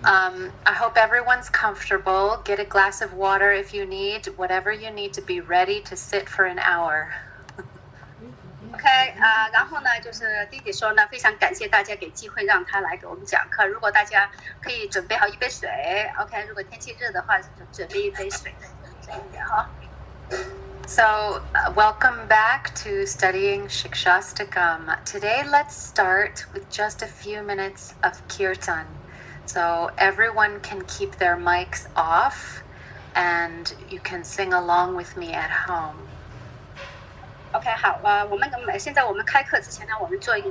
I hope everyone's comfortable. Get a glass of water if you need, whatever you need to be ready to sit for an hour. OK 然后呢，就是弟弟说呢，非常感谢大家给机会让他来给我们讲课。如果大家可以准备好一杯水 ，OK， 如果天气热的话，准备一杯水，这样子哈。So, welcome back to studying Siksastakam. Today, let's start with just a few minutes of kirtan. So, everyone can keep their mics off and you can sing along with me at home. OK， 好，现在我们开课之前呢，我们做一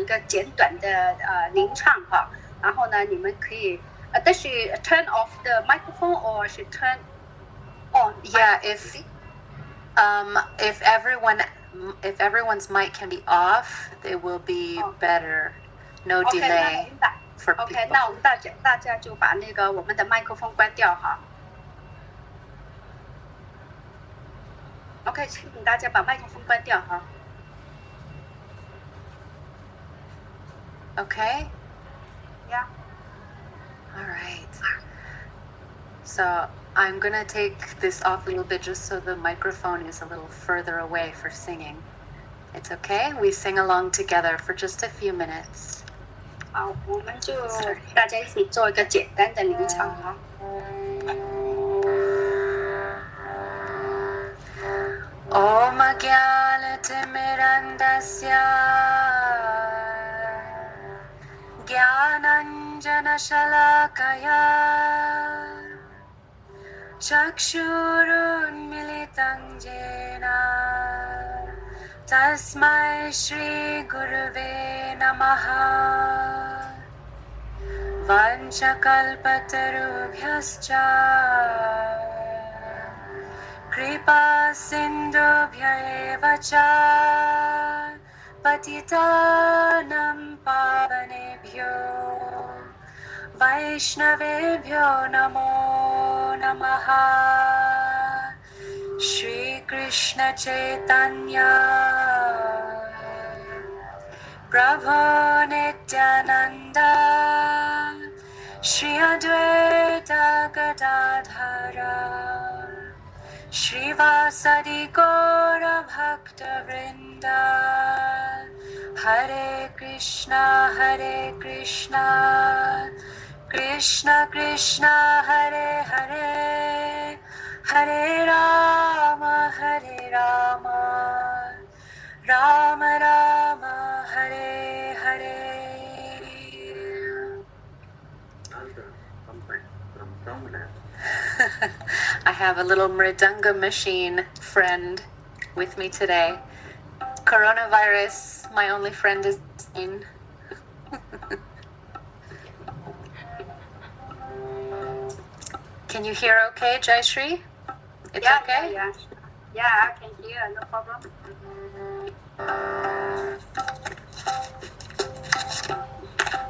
个简短的吟唱哈。然后呢，你们可以does she turn off the microphone or she turn on? Yeah, if everyone's mic can be off, it will be better. No delay for people. OK， 那我们大家就把那个我们的麦克风关掉哈。OK， 请大家把麦克风关掉哈。Okay? Yeah. All right. So I'm going to take this off a little bit just so the microphone is a little further away for singing. It's okay? We sing along together for just a few minutes. 好，我们就大家一起做一个简单的吟唱哈。Om Jnanatimirandasya Jnananjana Shalakaya Chakshurunmilitam Jena Tasmai Shri Guruve Namaha Vanchakalpatarubhyascha Kripa Sindhubhya eva cha Patitanam pavanebhyo Vaishnavebhyo namo namaha Shri Krishna Chaitanya Prabhu Nityananda Shri Advaita Gadadhara Shrivasadi Gaura Bhakta Vrinda Hare Krishna Krishna Krishna Hare Hare Hare Rama Rama Rama Hare Hare. I have a little mridanga machine friend with me today. Coronavirus, my only friend is sane. Can you hear okay, Jaishri? It's okay? Yeah, I can hear, no problem.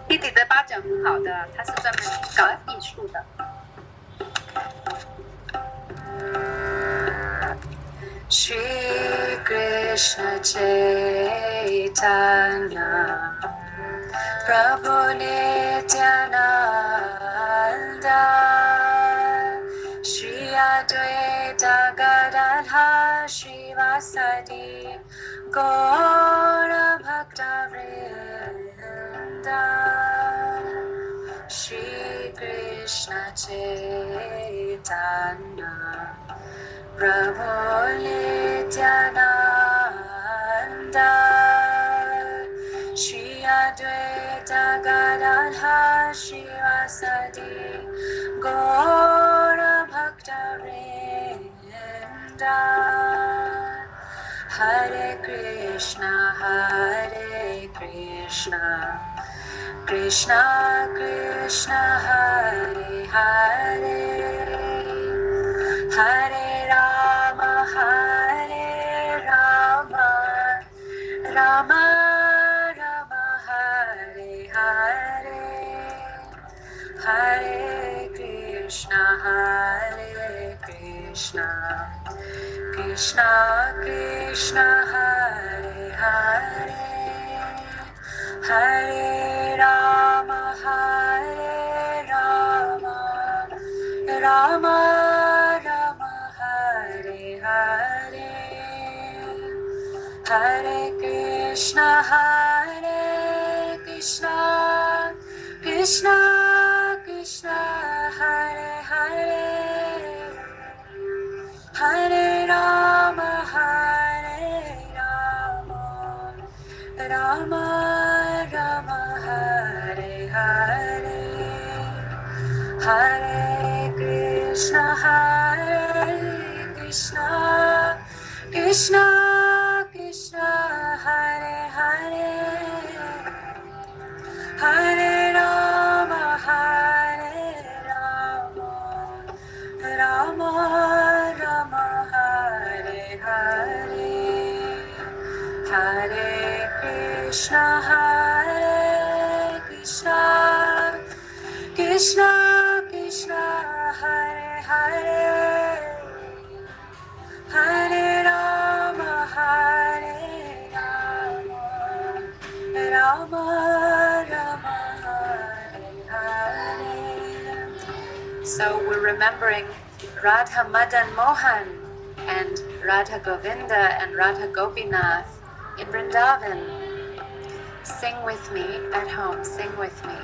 弟弟的巴掌很好的，他是专门搞艺术的。Shri Krishna Chaitanya Prabhu Nityananda Shri Advaita Gadadhara Shrivasadi Gaura Bhakta Vrinda Shri Krishna Chaitanya Prabhu Nityananda Shri Advaita Gadadhara Shrivasadi Gaura Bhakta Vrinda Hare Krishna Krishna Krishna Hare Hare Hare Rama Rama Rama Hare Hare Hare Krishna Krishna Krishna Hare Hare Hare Rama Rama Rama Hare Hare Hare Krishna Krishna Krishna Hare Hare Hare Rama Rama Rama Hare Hare Hare Krishna Krishna Krishna Hare Hare Hare Rama Rama Rama Hare Hare Hare Krishna Krishna Krishna Hare Hare Hare Rama Rama Rama Hare Hare. So we're remembering Radha Madan Mohan and Radha Govinda and Radha Gopinath in Vrindavan. Sing with me at home, sing with me.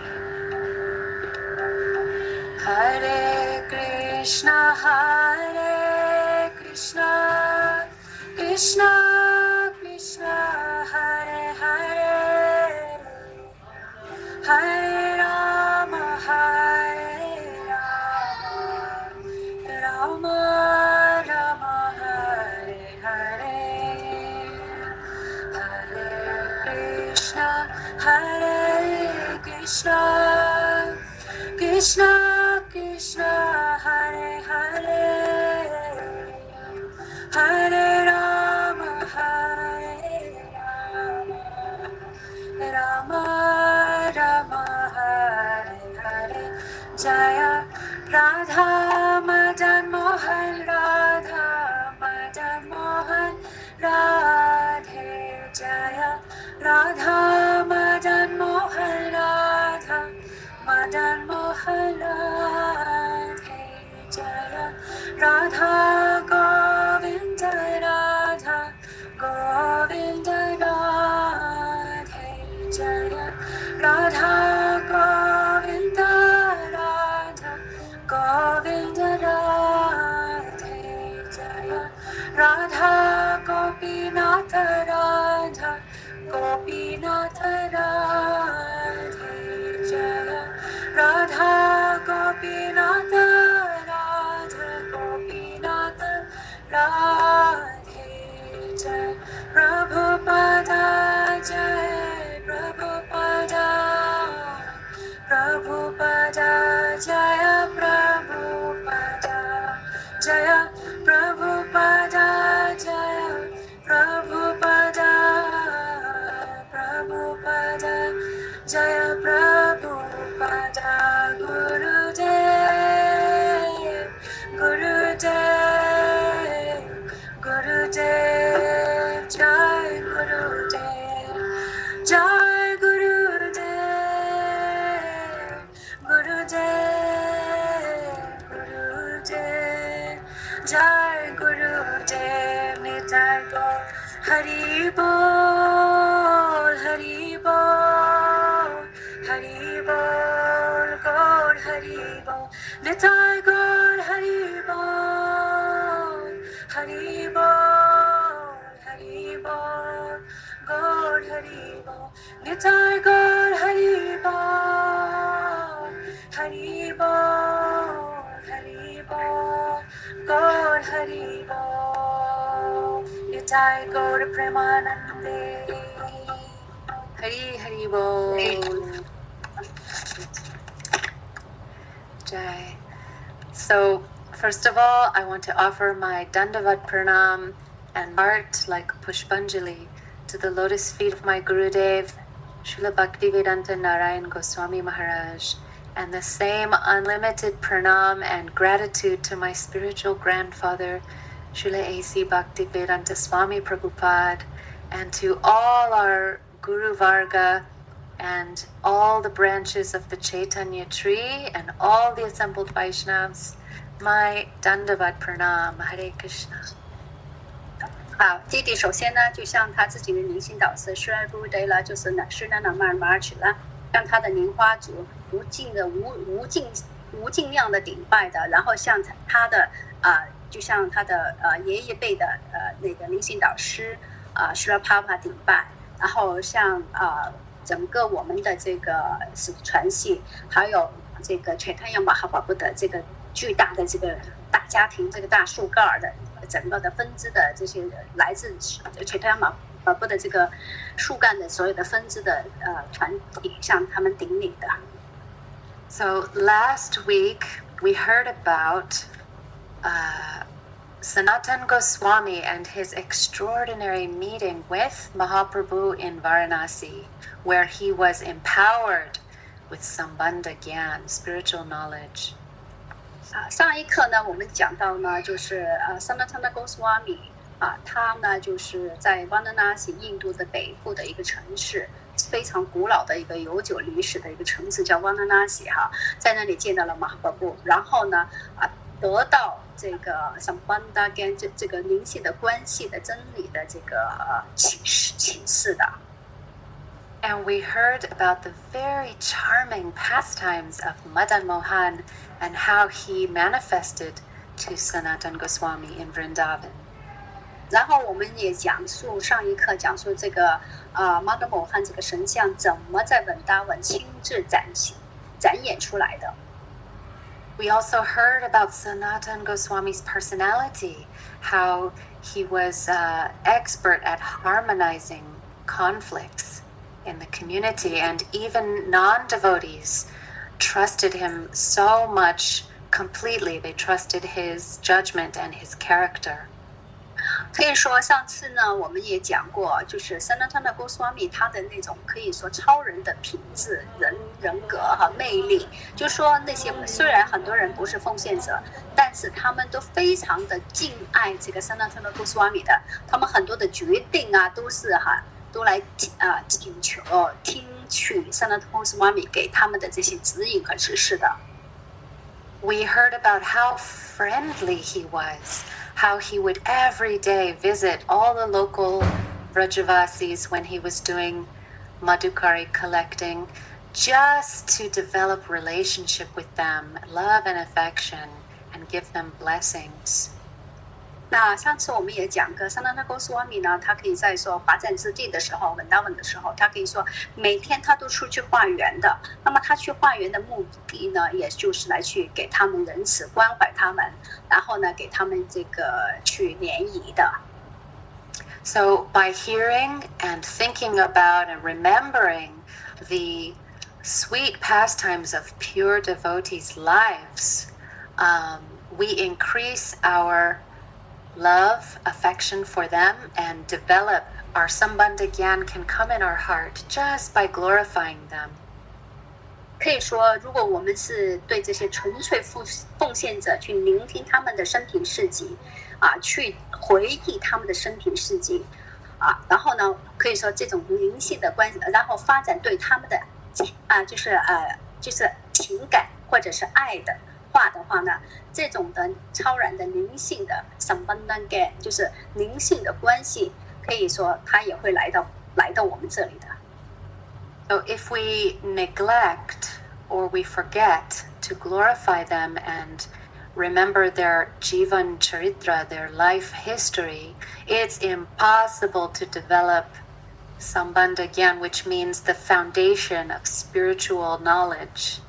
Hare Krishna Krishna Krishna Hare Hare Hare Rama Rama Rama Hare Hare Hare Krishna Krishna Krishna Hare Hare Hare Rama Rama Rama Hare Hare Jaya Radha Madan Mohan Radhe Jaya Radha Madan Mohan Madan Mohan Radhe Jaya Radha Govinda Govinda Radhe Jaya Radha Govinda Govinda Radhe Jaya Radha Gopinath Gopinath Radhe Jaya Radha Gopinath Gopinath Radhe Jaya Prabhupada Jaya Prabhupada Jaya Prabhupada Jaya Prabhupada Jaya Prabhupada Jaya Prabhupada Gurudev Jai Gurudev Jai Gurudev Jai Gurudev Nitai Gaur Hari Bol Gaur Hari Bol Nitai Gaur Hari Bol Gaur Hari Bol Nitai Gaur Hari Bol Gaur Hari Bol Nitai Gaur Premanande Hari Bol Jai. So first of all, I want to offer my Dandavat Pranam and heart like Pushpanjali to the lotus feet of my Gurudev, Srila Bhaktivedanta Narayan Goswami Maharaj, and the same unlimited pranam and gratitude to my spiritual grandfather, Srila A.C. Bhaktivedanta Swami Prabhupada, and to all our Guru Varga and all the branches of the Chaitanya tree and all the assembled Vaishnavas. My Dandavad Pranam, Hare Krishna. 好，弟弟首先呢，就向他自己的灵性导师 Sri Gurudeva 就是呢 Sri Nanaman March 啦，向他的莲花足无尽量的顶拜的，然后向他的就像他的爷爷辈的那个灵性导师Sri Papa 顶拜，然后向整个我们的这个传系，还有这个 Chaitanya Mahaprabhu 的这个巨大的这个大家庭，这个大树干儿的整个的分支的这些来自 Chaitanya Mahaprabhu 的这个树干的所有的分支的团体向他们顶礼的。So last week we heard about Sanatan Goswami and his extraordinary meeting with Mahaprabhu in Varanasi, where he was empowered with Sambandha Gyan, spiritual knowledge. 上一课呢，我们讲到呢，就是Sanatana Goswami 他呢就是在 Varanasi 印度的北部的一个城市，非常古老的一个悠久历史的一个城市叫 Varanasi 在那里见到了 Mahaprabhu， 然后呢得到这个 Sambandha Gyan 这个灵性的关系的真理的这个启示的。And we heard about the very charming pastimes of Madan Mohan and how he manifested to Sanatan Goswami in Vrindavan. 然后我们也上一课讲述这个Madan Mohan 这个神像怎么在文达文亲自展演出来的。We also heard about Sanatan Goswami's personality, how he was expert at harmonizing conflicts in the community, and even non-devotees trusted him so much completely. They trusted his judgment and his character. 可以说上次呢我们也讲过，就是 Sanatana Goswami 他的那种可以说超人的品质人格和魅力，就说那些虽然很多人不是奉献者，但是他们都非常的敬爱这个 Sanatana Goswami 的，他们很多的决定都是都来请求听取 Sanatana Goswami 给他们的这些指引和指示的。We heard about how friendly he was, how he would every day visit all the local Vrajavasis when he was doing Madhukari collecting, just to develop relationship with them, love and affection, and give them blessings. 那上次我们也讲过 Sanatana Goswami 呢，他可以在说华赞之地的时候，文达文的时候，他可以说每天他都出去化缘的。那么他去化缘的目的呢，也就是来去给他们仁慈，关怀他们，然后呢给他们这个去联谊的。So by hearing and thinking about and remembering the sweet pastimes of pure devotees' lives, we increase our love, affection for them, and develop our Sambandha Gyan can come in our heart just by glorifying them. 可以说，如果我们是对这些纯粹奉献者去聆听他们的生平事迹，去回忆他们的生平事迹，然后呢，可以说这种灵性的关系，然后发展对他们的就是情感或者是爱的话呢，这种的超然的灵性的 Sambandha Gyan 就是灵性的关系，可以说它也会来到我们这里的。So if we neglect or we forget to glorify them and remember their Jivan Charitra, their life history, it's impossible to develop Sambandha Gyan, which means the foundation of spiritual knowledge.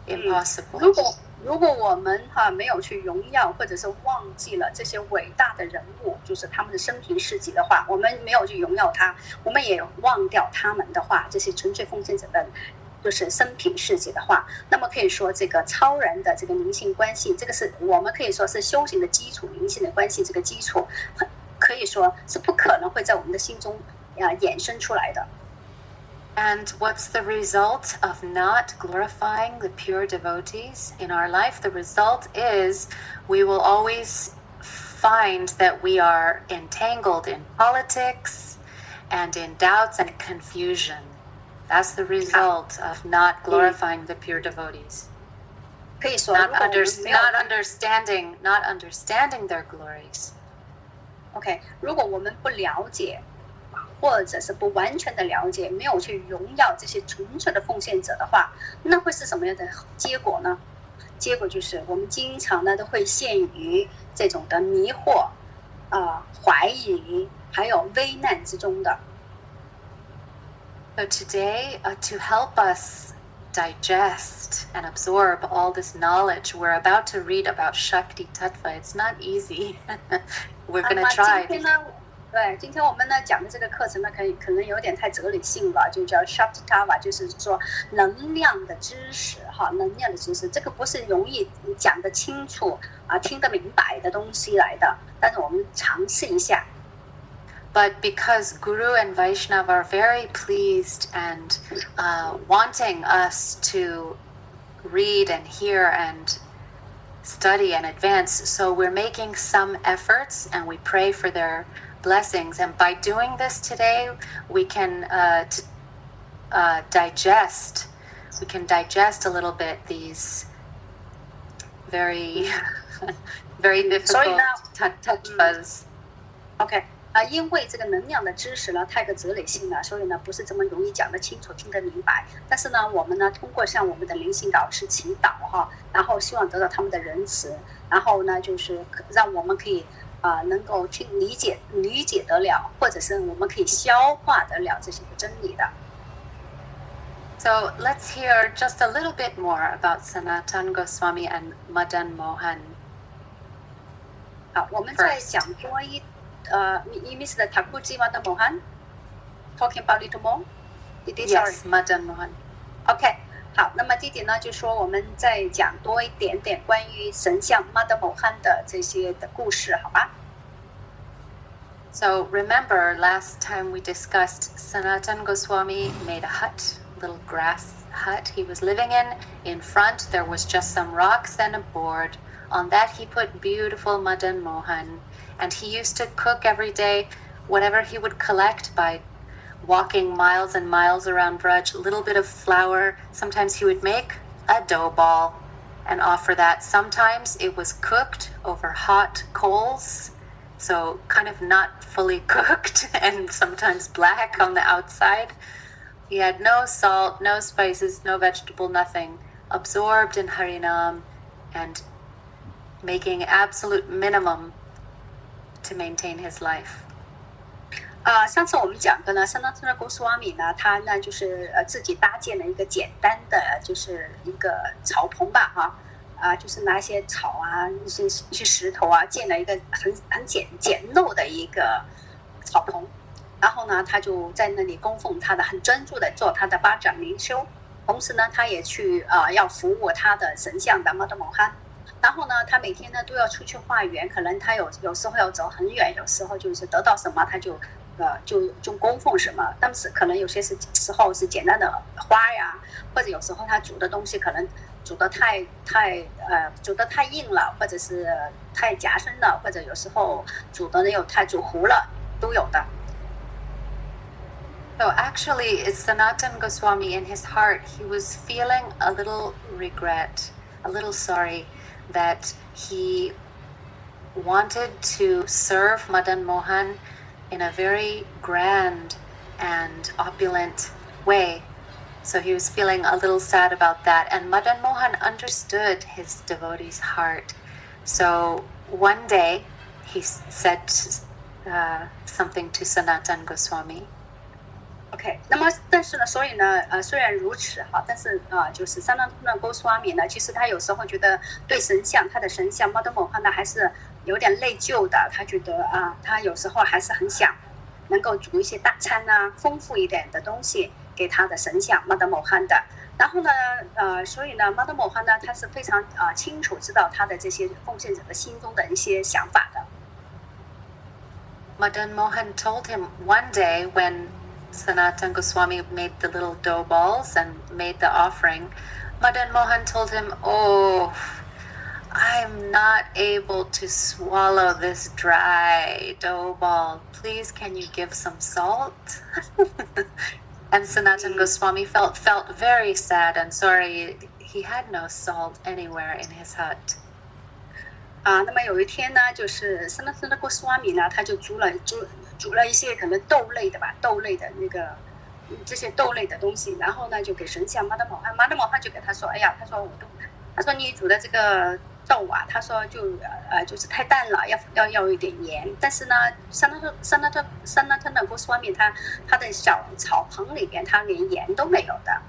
Impossible. 如果我们没有去荣耀或者是忘记了这些伟大的人物，就是他们的生平事迹的话，我们没有去荣耀他，我们也忘掉他们的话，这些纯粹奉献者的就是生平事迹的话，那么可以说这个超人的这个灵性关系，这个是我们可以说是修行的基础，灵性的关系这个基础，可以说是不可能会在我们的心中衍生出来的。And what's the result of not glorifying the pure devotees in our life? The result is we will always find that we are entangled in politics and in doubts and confusion. That's the result of not glorifying the pure devotees. 可以说 not 如果我们没有 not understanding their glories. OK， 如果我们不了解，或者是不完全的了解，没有去荣耀这些纯粹的奉献者的话，那会是什么样的结果呢？结果就是我们经常呢都会陷于这种的迷惑、怀疑，还有危难之中的。So today, to help us digest and absorb all this knowledge, we're about to read about Shakti Tattva. It's not easy. We're going to try. 今天我们呢讲的这个课程呢，可能有点太哲理性了，就叫 Shakti Tattva， 就是说能量的知识哈，能量的知识，这个不是容易讲得清楚听得明白的东西来的，但是我们尝试一下。But because Guru and Vaishnav are very pleased and wanting us to read and hear and study and advance, so we're making some efforts and we pray for their blessings. And by doing this today, we can digest a little bit these very difficult tattvas. OK。因为这个能量的知识呢太过哲理性了，所以呢不是这么容易讲得清楚、听得明白。但是呢，我们呢通过向我们的灵性导师祈祷哈，然后希望得到他们的仁慈，然后呢就是让我们可以能够去理解得了，或者是我们可以消化得了这些真理的。So let's hear just a little bit more about Sanatan Goswami and Madan Mohan. 好，我们再讲多一。Mr. Thakurji Madan Mohan talking about little more? Yes, Madan Mohan. OK， 好，那么弟弟呢就说我们再讲多一点点关于神像 Madan Mohan 的这些的故事，好吧？ So remember last time we discussed Sanatan Goswami made a hut, little grass hut he was living in. In front there was just some rocks and a board. On that he put beautiful Madan Mohan. And he used to cook every day whatever he would collect by walking miles and miles around Braj, a little bit of flour. Sometimes he would make a dough ball and offer that. Sometimes it was cooked over hot coals, so kind of not fully cooked and sometimes black on the outside. He had no salt, no spices, no vegetable, nothing. Absorbed in Harinam and making absolute minimum to maintain his life. 上次我们讲的呢，Sanatana Goswami 呢，他呢就是自己搭建了一个简单的，就是一个草棚吧，就是拿一些草一些石头建了一个很简陋的一个草棚，然后呢，他就在那里供奉他的，很专注的做他的巴掌灵修，同时呢，他也去要服务他的神像的 Madan Mohan。然后呢，他每天呢都要出去化缘，可能他有时候要走很远，有时候就是得到什么他就供奉什么。但是可能有些时候是简单的花呀，或者有时候他煮的东西可能煮得太硬了，或者是太夹生了，或者有时候煮的又太煮糊了，都有的。So actually, it's Sanatan Goswami in his heart. He was feeling a little regret, a little sorry that he wanted to serve Madan Mohan in a very grand and opulent way. So he was feeling a little sad about that. And Madan Mohan understood his devotee's heart. So one day he said something to Sanatan Goswami. OK， 那么但是呢，所以呢，虽然如此但是就是 Sanatana Goswami 呢，其实他有时候觉得对他的神像 Madan Mohan 呢还是有点内疚的，他觉得他有时候还是很想能够煮一些大餐丰富一点的东西给他的神像 Madan Mohan 的。然后呢，所以呢 ，Madan Mohan 呢，他是非常清楚知道他的这些奉献者的心中的一些想法的。Madan Mohan told him one day when Sanatan Goswami made the little dough balls and made the offering, Madan Mohan told him, "Oh, I'm not able to swallow this dry dough ball. Please, can you give some salt?" And Sanatan Goswami felt very sad and sorry. he had no salt anywhere in his hut. 那么有一天呢，就是桑纳哥斯瓦米呢，他就煮了一些可能豆类的那个这些豆类的东西，然后呢就给神像马德某汉就给他说，哎呀，他说你煮的这个豆啊，他说就是太淡了，要有一点盐。但是呢，桑纳特哥斯瓦米他的小草棚里边，他连盐都没有的。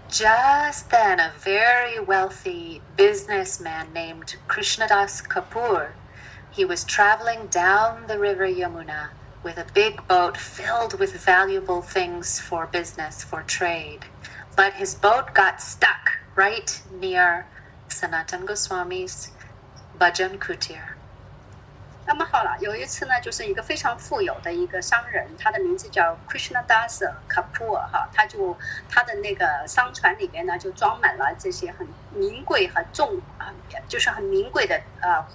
Just then, a very wealthy businessman named Krishnadas Kapoor, he was traveling down the river Yamuna with a big boat filled with valuable things for business, for trade. But his boat got stuck right near Sanatan Goswami's Bhajan Kutir. 那么好了，有一次呢，就是一个非常富有的一个商人，他的名字叫 Krishnadas Kapoor 哈，他的那个商船里边呢，就装满了这些很名贵、很重就是很名贵的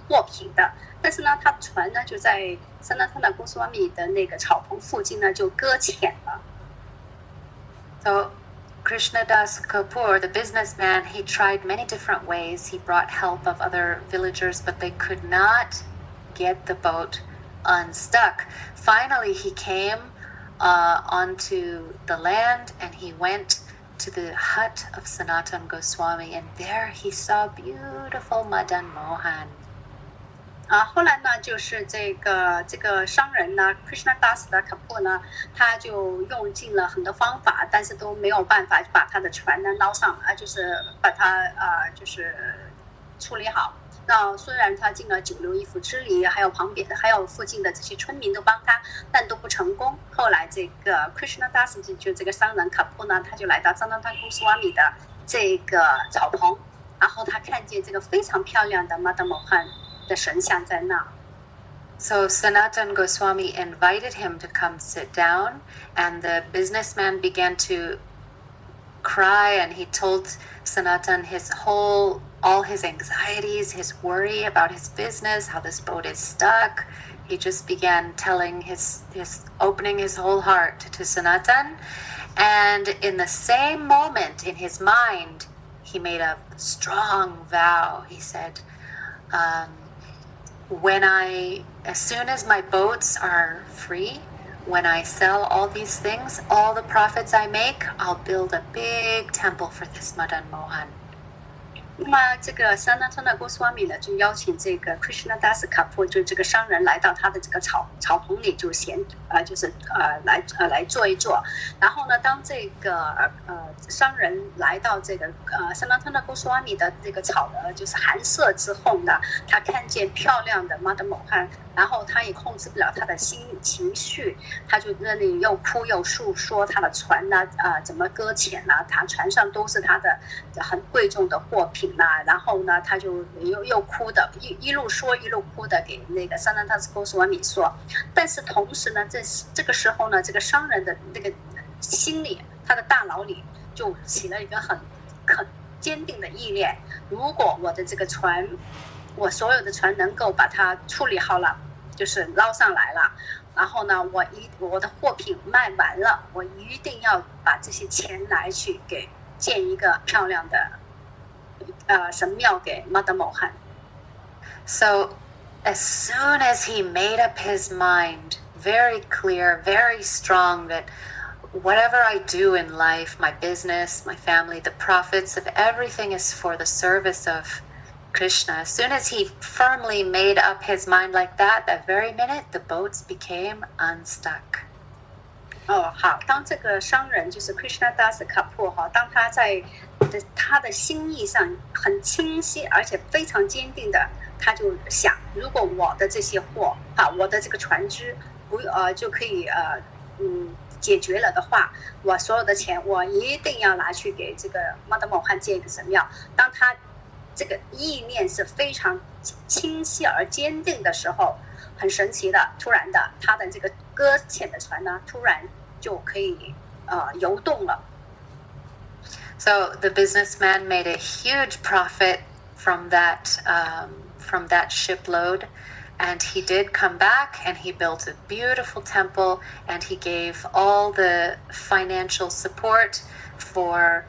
货品的。但是呢，他船呢就在桑纳特纳公斯瓦米的那个草棚附近呢就搁浅了。So Krishnadas Kapoor, the businessman, he tried many different ways. He brought help of other villagers, but they could not get the boat unstuck. Finally, he came onto the land and he went to the hut of Sanatan Goswami, and there he saw beautiful Madan Mohan. 后来呢，就是这个商人呢 ，Krishnadas Kapoor 呢，他就用尽了很多方法，但是都没有办法把他的船呢捞上，就是把它就是处理好。那虽然他尽了九流一夫之力，还有附近的这些村民都帮他，但都不成功。后来这个 Krishnadas 就这个商人 Kapoor 呢，他就来到Sanatan Goswami 的这个草棚，然后他看见这个非常漂亮的 Madan Mohan 的神像在那。So Sanatan Goswami invited him to come sit down, and the businessman began to cry, and he told Sanatan all his anxieties, his worry about his business, how this boat is stuck. He just began opening his whole heart to Sanatan. And in the same moment, in his mind, he made a strong vow. He said, as soon as my boats are free, when I sell all these things, all the profits I make, I'll build a big temple for this Madan Mohan. 那么这个桑纳特纳哥斯瓦米呢，就邀请这个 Krishnadas Kapoor 就这个商人来到他的这个草棚里，来坐一坐。然后呢，当这个商人来到这个桑纳特纳哥斯瓦米的这个就是寒舍之后呢，他看见漂亮的Madan Mohan，然后他也控制不了他的情绪，他就在那里又哭又诉说他的船呢怎么搁浅了，他船上都是他的很贵重的货品。然后呢，他就又哭的，一路说一路哭的给那个桑纳特哥斯瓦米说。但是同时呢，这个时候呢，这个商人的那个心里，他的大脑里就起了一个很坚定的意念：如果我的这个船，我所有的船能够把它处理好了，就是捞上来了，然后呢，我的货品卖完了，我一定要把这些钱拿去给建一个漂亮的。神庙给 Madan Mohan. So as soon as he made up his mind, very clear, very strong, that whatever I do in life, my business, my family, the profits of everything is for the service of Krishna. As soon as he firmly made up his mind like that very minute, the boats became unstuck. 好，当这个商人就是 Krishnadas Kapoor 哈，当他在他的心意上很清晰，而且非常坚定的，他就想，如果我的这些货我的这个船只就可以解决了的话，我所有的钱我一定要拿去给这个 Madan Mohan 建一个神庙。当他这个意念是非常清晰而坚定的时候，很神奇的，突然的，他的这个搁浅的船呢，突然就可以游动了。So the businessman made a huge profit from that shipload, and he did come back and he built a beautiful temple, and he gave all the financial support for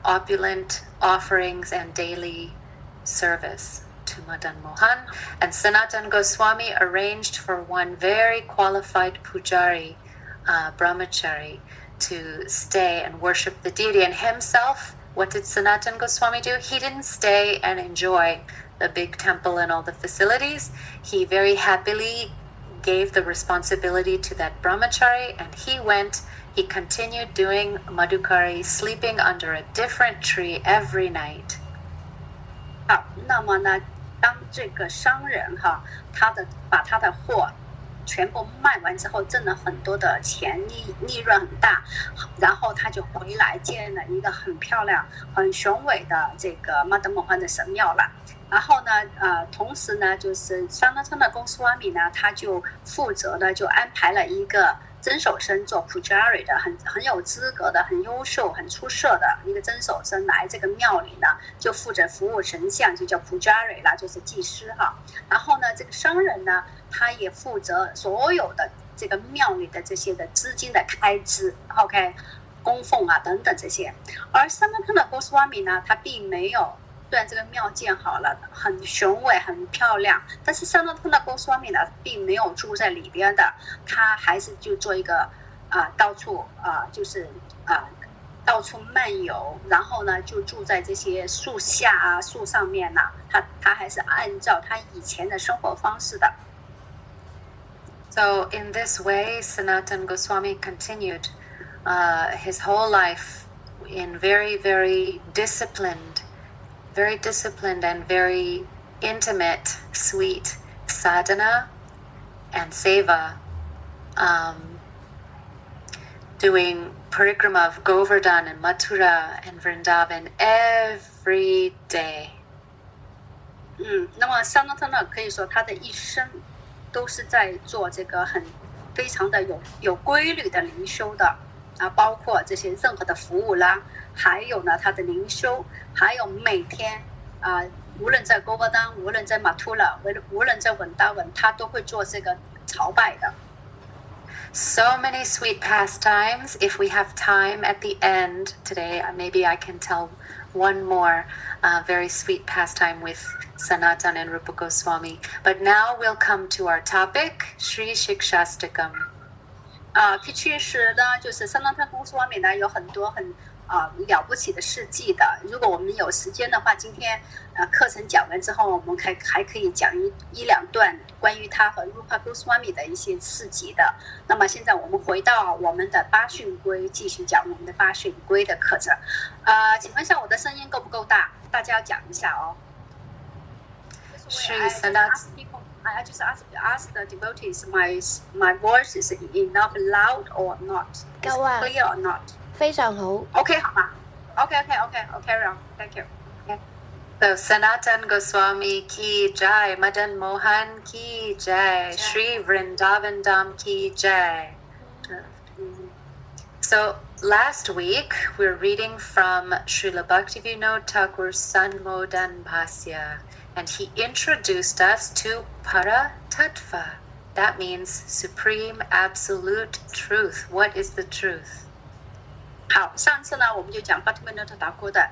opulent offerings and daily service to Madan Mohan. And Sanatan Goswami arranged for one very qualified pujari, brahmachari, to stay and worship the deity. And himself, what did Sanatan Goswami do? He didn't stay and enjoy the big temple and all the facilities. He very happily gave the responsibility to that brahmachari, and he continued doing madhukari, sleeping under a different tree every night. 好，那么呢，当这个商人把他的货全部卖完之后，挣了很多的钱，利润很大，然后他就回来建了一个很漂亮、很雄伟的这个玛德蒙欢的神庙了。然后呢，同时呢，就是Sanatana Goswami呢，他就负责呢，就安排了一个真手僧做 pujari 的，很有资格的、很优秀、很出色的一个真手僧来这个庙里呢，就负责服务神像，就叫 pujari 啦，就是祭司哈。然后呢，这个商人呢，他也负责所有的这个庙里的这些的资金的开支 ，OK， 供奉啊等等这些。而Sanatana Goswami呢，他并没有。虽然这个庙建好了，很雄伟、很漂亮，但是Sanatana Goswami呢，并没有住在里边的，他还是就做一个到处到处漫游，然后呢就住在这些树下啊、树上面呐、他还是按照他以前的生活方式的。So in this way, Sanatan Goswami continued his whole life in very, very disciplined and very intimate, sweet sadhana and seva, doing parikrama of Govardhan and Mathura and Vrindavan every day. 那么Sanatana可以说他的一生都是在做这个非常的有规律的灵修的啊，包括这些任何的服务啦。还有呢，他的灵修，还有每天无论在Govardhan，无论在Mathura，无论在Vrindavan，他都会做这个朝拜的。So many sweet pastimes. If we have time at the end today, maybe I can tell one more very sweet pastime with Sanatan and Rupa Goswami. But now we'll come to our topic, Sri Siksastakam. 确实呢，就是Sanatana Goswami呢有很多很了不起的事迹的。如果我们有时间的话，今天课程讲完之后，我们还可以讲一两段关于他和 Rupa Goswami 的一些事迹的。那么现在我们回到我们的八训规，继续讲我们的八训规的课程。请问一下我的声音够不够大？大家要讲一下哦。I just ask the devotees, my voice is enough loud or not? Is clear or not? 非常好。OK 好吗 ？OK carry on. Thank you. Okay. So Sanatan Goswami ki jai, Madan Mohan ki jai, Sri Vrindavan Dham ki jai. So last week we're reading from Srila Bhaktivinoda Thakur's Sanmodan Bhasya, and he introduced us to Para Tattva. That means supreme absolute truth. What is the truth? 好，上次呢我们就讲 Bhaktivinoda Thakur 的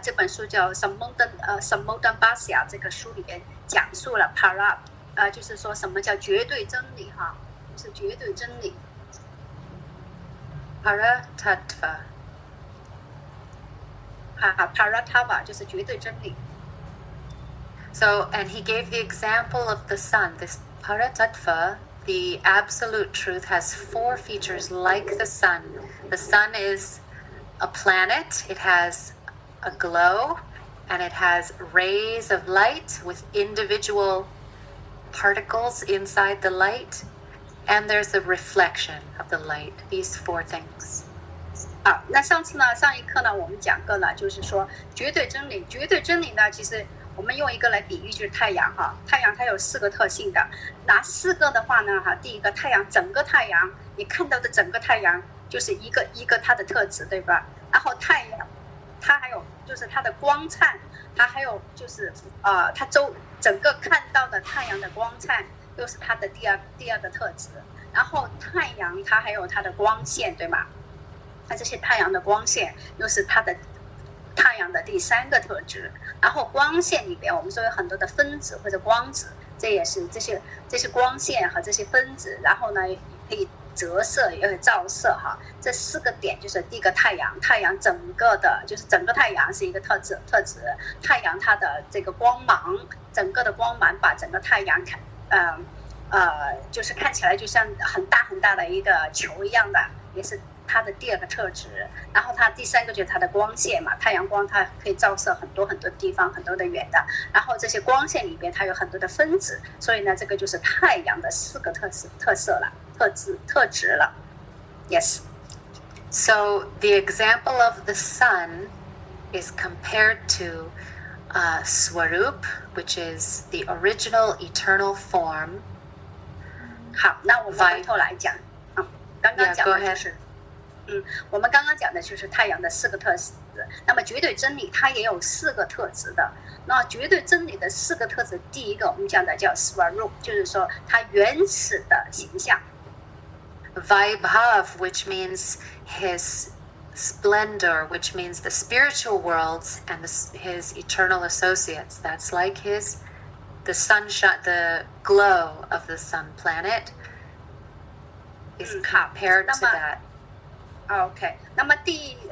这本书叫 Sanmodan Bhasya， 这个书里边讲述了 Para， 就是说什么叫绝对真理哈，就是绝对真理。Para Tattva. Para Tattva 就是绝对真理。So, and he gave the example of the sun. This Paratattva, the absolute truth, has 4 features like the sun. The sun is a planet. It has a glow, and it has rays of light with individual particles inside the light. And there's a reflection of the light. These 4 things. 那上一课呢，我们讲过了，就是说绝对真理。绝对真理呢，其实我们用一个来比喻，就是太阳哈。太阳它有4个特性的，哪4个的话呢？第一个，太阳整个太阳，你看到的整个太阳就是一个它的特质，对吧？然后太阳，它还有就是它的光灿，它还有就是它整个看到的太阳的光灿，又是它的第二个特质。然后太阳它还有它的光线，对吗？那这些太阳的光线又是它的太阳的第三个特质。然后光线里边我们说有很多的分子或者光子，这也是这些光线和这些分子，然后呢可以折射也可以照射哈。这4个点就是第一个太阳整个的就是整个太阳是一个特质，太阳它的这个光芒，整个的光芒把整个太阳就是看起来就像很大很大的一个球一样的，也是它的第2个特质。然后它第3个就是它的光线嘛，太阳光它可以照射很多很多地方，很多的远的。然后这些光线里边它有很多的分子，所以呢，这个就是太阳的4个特质了。Yes. So the example of the sun is compared to Swarup, which is the original eternal form. 好，那我们回头来讲，刚刚讲的就是我们刚刚讲的就是太阳的4个特质。那么绝对真理它也有4个特质的。那绝对真理的4个特质，第一个我们讲的叫 Swarup， 就是说它原始的形象。Vaibhav, which means his splendor, which means the spiritual worlds and his eternal associates. That's like the sunshine, the glow of the sun planet is compared to that. OK， 那么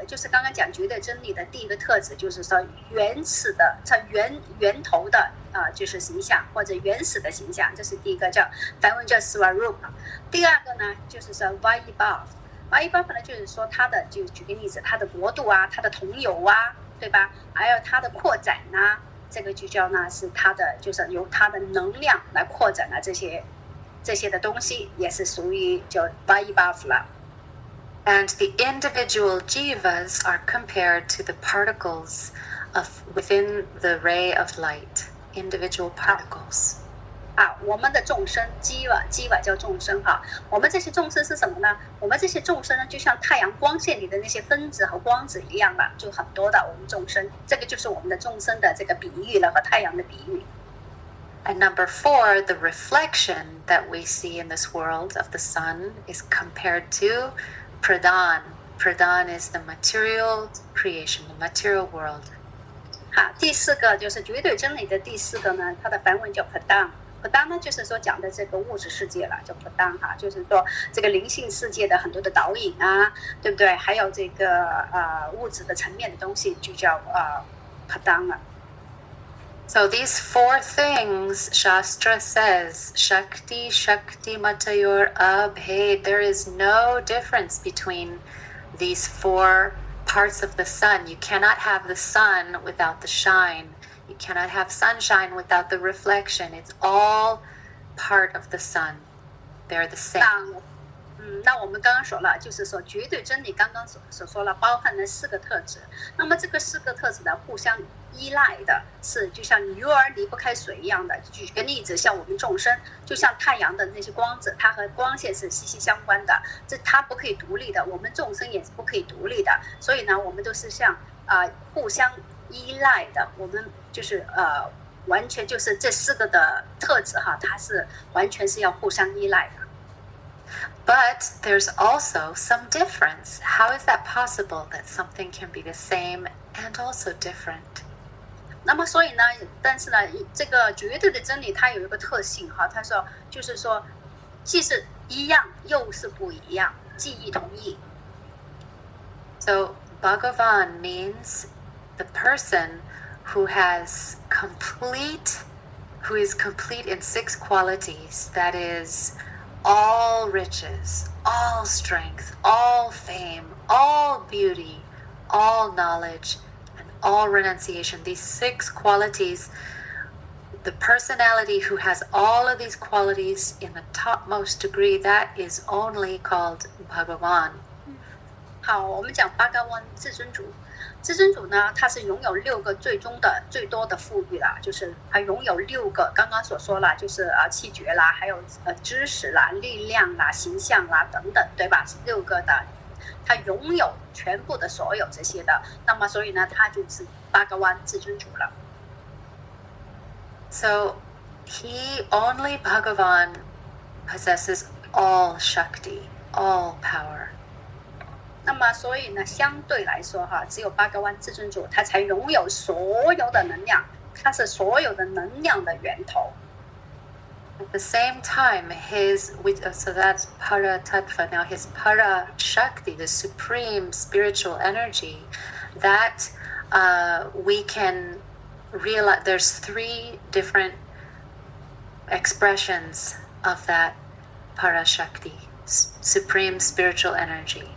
就是刚刚讲绝对真理的第一个特质，就是说原始的、源头的就是形象或者原始的形象，这是第一个梵文叫 Swarup。第2个呢，就是说 Vaibhav 呢，就是说它的，就举个例子，它的国度啊，它的同有啊，对吧？还有它的扩展啊，这个就叫呢是它的，就是由它的能量来扩展这些的东西，也是属于叫 Vaibhav 了。And the individual jivas are compared to the particles within the ray of light. Individual particles. 我们的众生jiva叫众生哈。我们这些众生是什么呢？我们这些众生呢，就像太阳光线里的那些分子和光子一样的，就很多的我们众生。这个就是我们的众生的这个比喻了，和太阳的比喻。And number 4, the reflection that we see in this world of the sun is compared to Pradhan. Pradhan is the material creation, the material world. 好，第4个就是绝对真理的第4个呢，它的梵文叫 Pradhan。Pradhan 呢，就是说讲的这个物质世界了，叫 Pradhan 哈，就是说这个灵性世界的很多的导引啊，对不对？还有这个物质的层面的东西，就叫Pradhan 了。So these 4 things, Shastra says, Shakti, Shakti Matayor Abhed. There is no difference between these 4 parts of the sun. You cannot have the sun without the shine. You cannot have sunshine without the reflection. It's all part of the sun. They're the same. 那我们刚刚说了，就是说绝对真理刚刚所说了，包含了4个特质。那么这个4个特质呢，互相依赖的，是就像鱼儿离不开水一样的。举个例子，像我们众生，就像太阳的那些光子，它和光线是息息相关的，它不可以独立的，我们众生也是不可以独立的。所以呢，我们都是像互相依赖的，我们就是完全就是这4个的特质哈，它是完全是要互相依赖的。But there's also some difference. How is that possible that something can be the same and also different? 那么所以呢，但是呢，这个绝对的真理它有一个特性哈，他说就是说，既是一样又是不一样，记忆同意。So Bhagavan means the person who is complete in 6 qualities. That is all riches, all strength, all fame, all beauty, all knowledge, and all renunciation. These 6 qualities, the personality who has all of these qualities in the topmost degree, that is only called Bhagavan. 好，我们讲Bhagavan至尊主。至尊主呢，他是拥有6个最多的富裕啦，就是他拥有6个，刚刚所说了，就是气绝啦，还有知识啦、力量啦、形象啦等等，对吧？是6个的，他拥有全部的所有这些的。那么所以呢，他就是Bhagavan至尊主了。So only Bhagavan possesses all Shakti, all power. 那么所以呢，相对来说哈，只有巴格湾至尊主他才拥有所有的能量，他是所有的能量的源头。At the same time, so that's Para Tattva. Now his Para Shakti, the supreme spiritual energy, that we can realize there's 3 different expressions of that Para Shakti, supreme spiritual energy.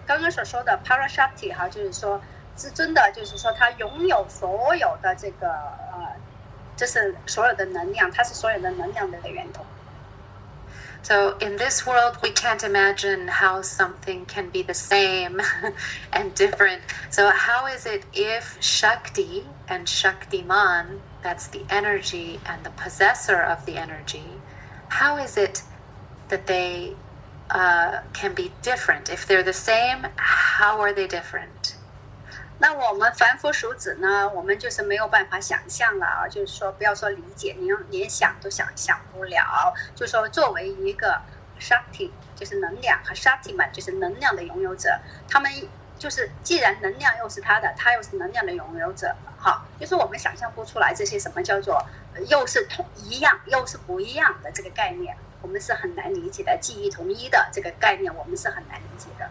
刚刚所说的 Para Shakti 哈，就是说至尊的，就是说他拥有所有的这个这是所有的能量，它是所有的能量的源头。So in this world, we can't imagine how something can be the same and different. So how is it if Shakti and Shaktiman, that's the energy and the possessor of the energy, how is it that they can be different? If they're the same, how are they different? 那我们凡夫俗子呢，我们就是没有办法想象了啊，就是说不要说理解，你连想都想象不了。就是说作为一个 Shakti 就是能量和 Shaktiman 就是能量的拥有者，他们就是既然能量又是他的，他又是能量的拥有者，好，就是我们想象不出来这些什么叫做又是一样又是不一样的这个概念，我们是很难理解的。记忆统一的这个概念，我们是很难理解的。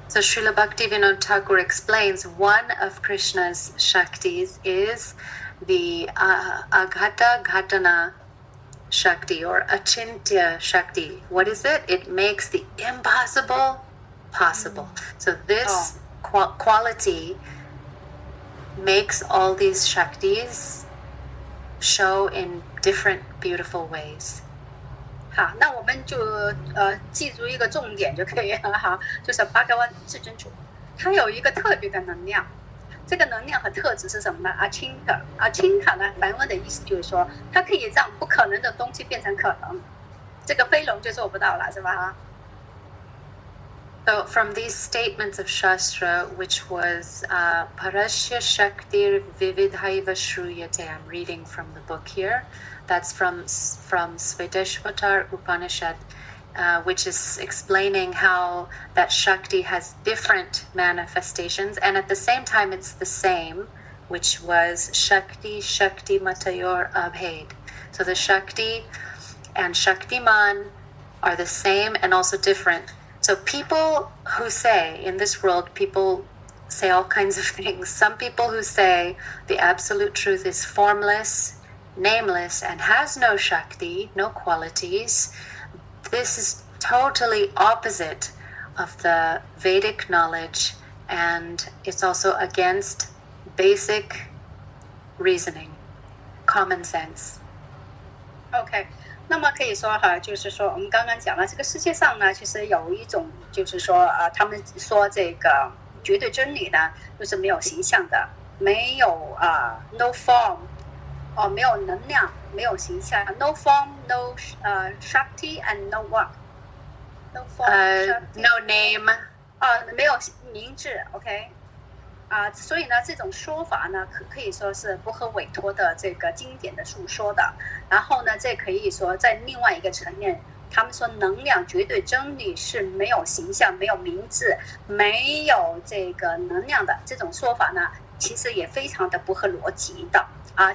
So Srila Bhaktivinoda Thakur explains one of Krishna's Shaktis is the Aghata Ghatana Shakti or Achintya Shakti. What is it? It makes the impossible possible. So this quality makes all these Shaktis show in different beautiful ways. 好，那我们就记住一个重点就可以了哈，就是巴格湾至尊主，它有一个特别的能量，这个能量和特质是什么呢？阿钦卡呢，梵文的意思就是说，它可以让不可能的东西变成可能，这个飞龙就做不到了，是吧？ So from these statements of Shastra, which was Parasya Shaktir Vividhaiva Shruyate, I'm reading from the book here. That's from Sveteshvatar Upanishad, which is explaining how that Shakti has different manifestations, and at the same time it's the same, which was Shakti Matayor Abhed. So the Shakti and Shaktiman are the same and also different. So people who say, in this world, people say all kinds of things. Some people who say the absolute truth is formless, nameless, and has no Shakti, no qualities. This is totally opposite of the Vedic knowledge, and it's also against basic reasoning, common sense. OK。那么可以说哈，就是说我们刚刚讲了，这个世界上呢，其实有一种就是说他们说这个绝对真理呢，就是没有形象的，没有no form， 没有能量，没有形象 ，no form no Shakti and no what，no form，no name， 没有名字 ，OK。所以呢，这种说法呢，可以说是不合委托的这个经典的述说的。然后呢，这可以说在另外一个层面，他们说能量绝对真理是没有形象、没有名字、没有这个能量的这种说法呢，其实也非常的不合逻辑的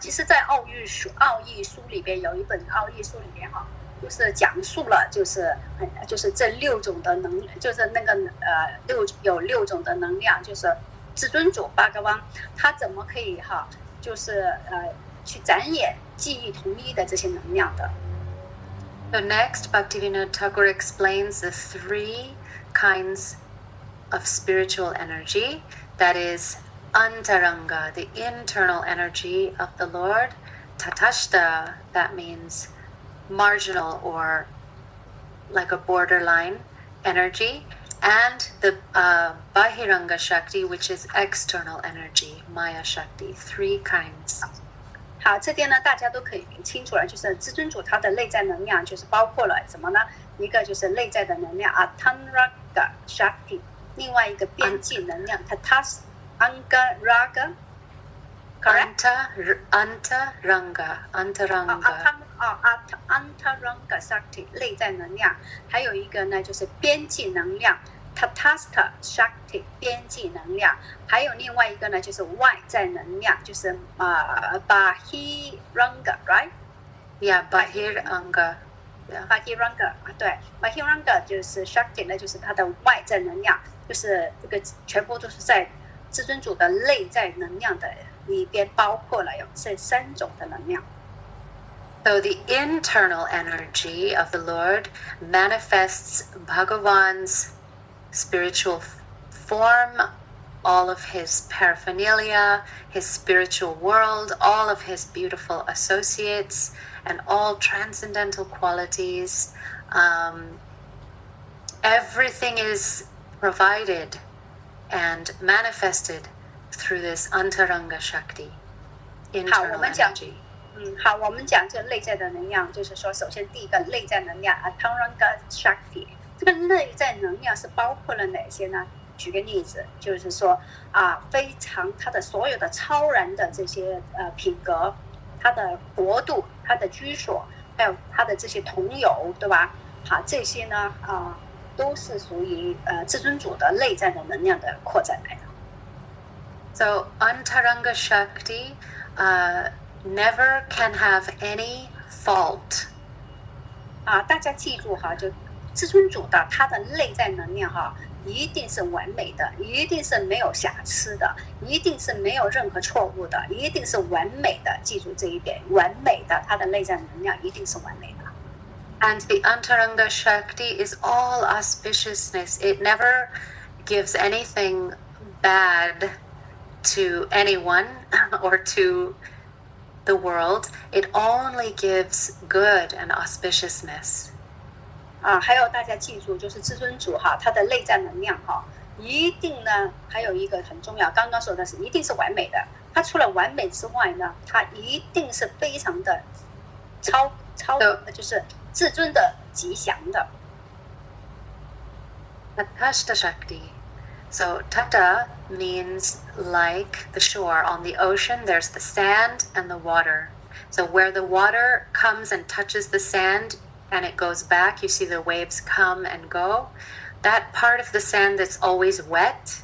其实，在奥义书里边有一本奥义书里边哈，就是讲述了就是这6种的能，就是那个有6种的能量，就是至尊主巴格湾，他怎么可以哈，就是去展演记忆统一的这些能量的。So next, Bhaktivinoda Thakur explains the 3 kinds of spiritual energy. That is Antaranga, the internal energy of the Lord. Tatashta, that means marginal or like a borderline energy. And the Bahiranga Shakti, which is external energy, Maya Shakti, 3 kinds. 好，这点呢大家都可以清楚了，就是至尊主他的内在能量就是包括了什么呢？一个就是内在的能量Tanraga Shakti， 另外一个边际能量Tatas Anga Raga， correct？ Antaranga Antaranga Shakti 内在能量，还有一个呢就是边际能量 Tatastha Shakti 边际能量，还有另外一个呢就是外在能量，就是Bahiranga right？ Yeah, Bahiranga. Yeah. Bahiranga 对 Bahiranga 就是 Shakti 呢，就是它的外在能量，就是这个全部都是在至尊主的内在能量的里边包括了有这3种的能量。So the internal energy of the Lord manifests Bhagavan's spiritual form, all of his paraphernalia, his spiritual world, all of his beautiful associates, and all transcendental qualities. Everything is provided and manifested through this Antaranga Shakti, internal energy. 好，我们讲这个内在的能量，就是说，首先第一个内在能量 Antaranga Shakti， 这个内在能量是包括了哪些呢？举个例子，就是说非常它的所有的超然的这些品格，它的国度，它的居所，还有它的这些同友，对吧？好，这些呢都是属于至尊主的内在的能量的扩展来的。So Antaranga Shakti never can have any fault. 大家记住哈，就至尊主的他的内在能量哈，一定是完美的，一定是没有瑕疵的，一定是没有任何错误的，一定是完美的。记住这一点，完美的，他的内在能量一定是完美的。And the Antaranga Shakti is all auspiciousness. It never gives anything bad to anyone or to the world. It only gives good and auspiciousness. 还有大家记住，就是至尊主哈，他的内在能量哈，一定呢，还有一个很重要，刚刚说的是一定是完美的。它除了完美之外呢，它一定是非常的就是至尊的吉祥的。Tatastha Shakti. So Tata means like the shore. On the ocean, there's the sand and the water. So where the water comes and touches the sand and it goes back, you see the waves come and go. That part of the sand that's always wet.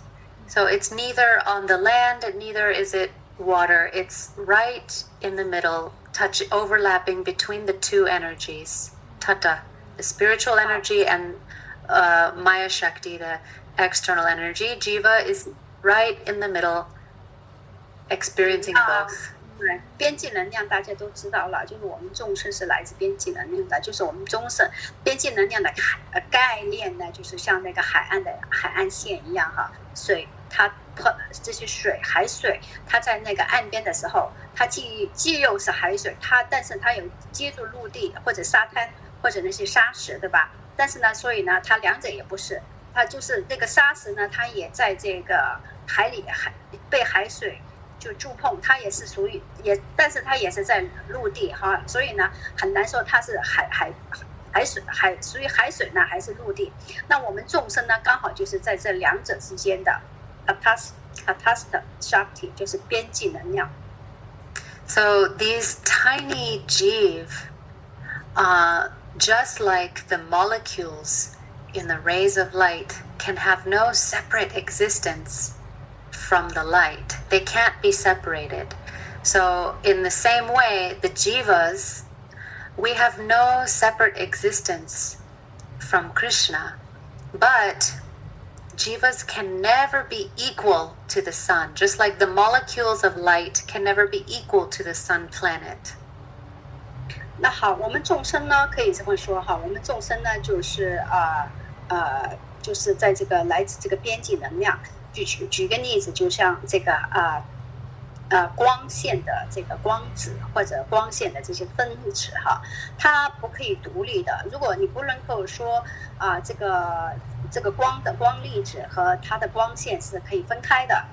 So it's neither on the land and neither is it water. It's right in the middle, overlapping between the two energies. Tata, the spiritual energy, and Maya Shakti, the external energy. Jiva is right in the middle, experiencing both. 边际能量大家都知道了，就是我们众生是来自边际能量的，就是我们众生边际能量的概念呢，就是像那个海岸线一样哈，水它这些海水，它在那个岸边的时候，它既又是海水，但是它有接触陆地或者沙滩或者那些沙石，对吧？但是呢，所以呢，它两者也不是，它就是那个沙石呢，它也在这个海里被海水就触碰，它也是属于但是它也是在陆地哈，所以呢很难说它是海水属于海水呢还是陆地。那我们众生呢刚好就是在这两者之间的 Tatastha Shakti 就是边际能量。So these tiny jiv, just like the molecules in the rays of light, can have no separate existence from the light. They can't be separated. So in the same way, the jivas, we have no separate existence from Krishna, but jivas can never be equal to the sun, just like the molecules of light can never be equal to the sun planet. 那好，我们众生呢可以这么说哈，我们众生呢就是就是在这个来自这个边际能量。举个例子，就像这个光线的这个光子或者光线的这些分子哈，它不可以独立的。如果你不能够说这个光的光粒子和它的光线是可以分开的，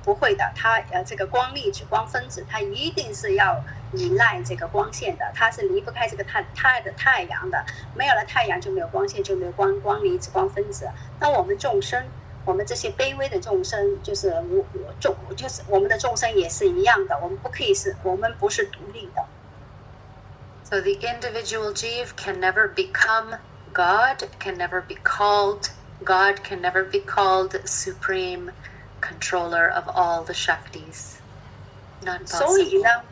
不会的。它这个光粒子、光分子，它一定是要依赖这个光线的，它是离不开这个太阳的。没有了太阳就没有光线，就没有光粒子、光分子。那我们众生我们这些卑微的众生，就是就是我们的众生也是一样的，我们不是独立的。So the individual jiva can never become God, can never be called God, can never be called supreme controller of all the Shaktis. Not possible.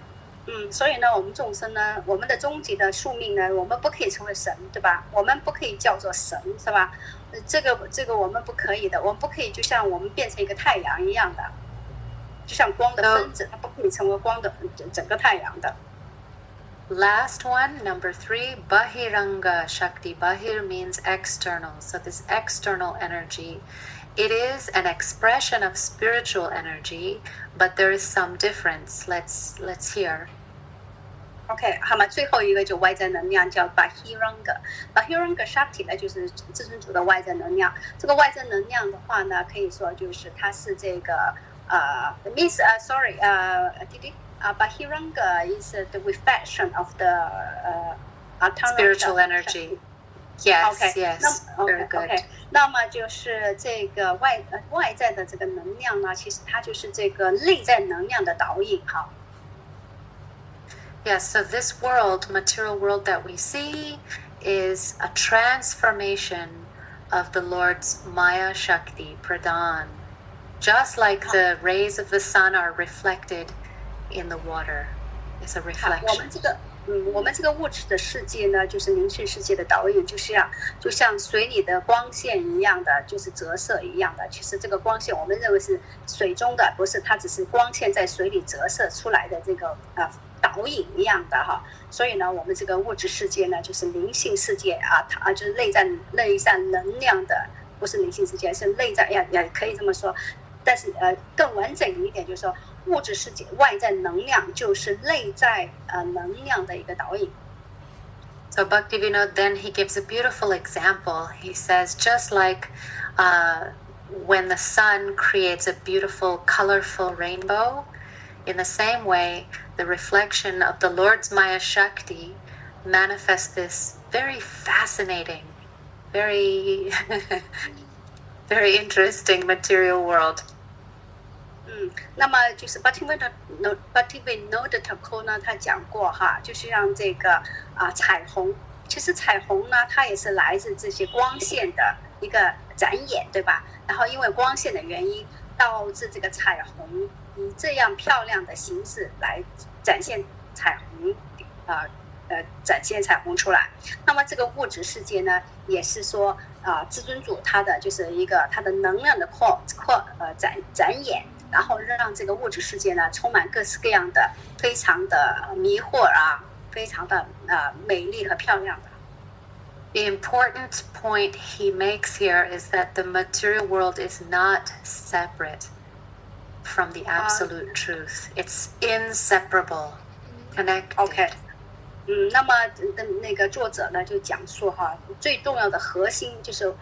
所以呢，我们众生呢，我们的终极的宿命呢，我们不可以成为神，对吧？我们不可以叫做神，是吧？这个我们不可以的，我们不可以就像我们变成一个太阳一样的，就像光的分子，它不可以成为光的整个太阳的。Last one, number 3, Bahiranga Shakti. Bahir means external. So this external energy, it is an expression of spiritual energy, but there is some difference. Let's hear. OK， 好嘛，最后一个就外在能量叫 Bahiranga Shakti 呢，就是至尊主的外在能量。这个外在能量的话呢，可以说就是它是这个Bahiranga is the reflection of the spiritual energy. Yes, okay. yes, very good. Okay. 那么就是这个外在的这个能量呢，其实它就是这个内在能量的导引哈。Yes, so this world, material world that we see, is a transformation of the Lord's Maya Shakti, Pradhan. Just like the rays of the sun are reflected in the water. It's a reflection. 我们这个物质的世界呢，就是灵性世界的导引，就像水里的光线一样的，就是折射一样的。其实这个光线，我们认为是水中的，不是，它只是光线在水里折射出来的这个导引一样的哈。所以呢，我们这个物质世界呢，就是灵性世界就是内在能量的，不是灵性世界，是内在也可以这么说。但是更完整一点，就是说物质世界外在能量就是内在能量的一个导引。So Bhaktivinoda then he gives a beautiful example. He says just like when the sun creates a beautiful, colorful rainbow, in the same way, the reflection of the Lord's Maya Shakti manifests this very fascinating, very very interesting material world. 那么就是 Bhaktivinoda Thakur 呢，他讲过哈，就是让这个彩虹，其实彩虹呢，它也是来自这些光线的一个展演，对吧？然后因为光线的原因，导致这个彩虹以这样漂亮的形式来展现彩虹，展现彩虹出来。那么这个物质世界呢，也是说至尊主他的就是一个他的能量的展演。然后让这个物质世界呢充满各式各样的非常的迷惑非常的美丽和漂亮的。The important point he makes here is that the material world is not separate from the absolute truth. It's inseparable, connected. OK， 那么那个作者呢就讲述哈，最重要的核心就是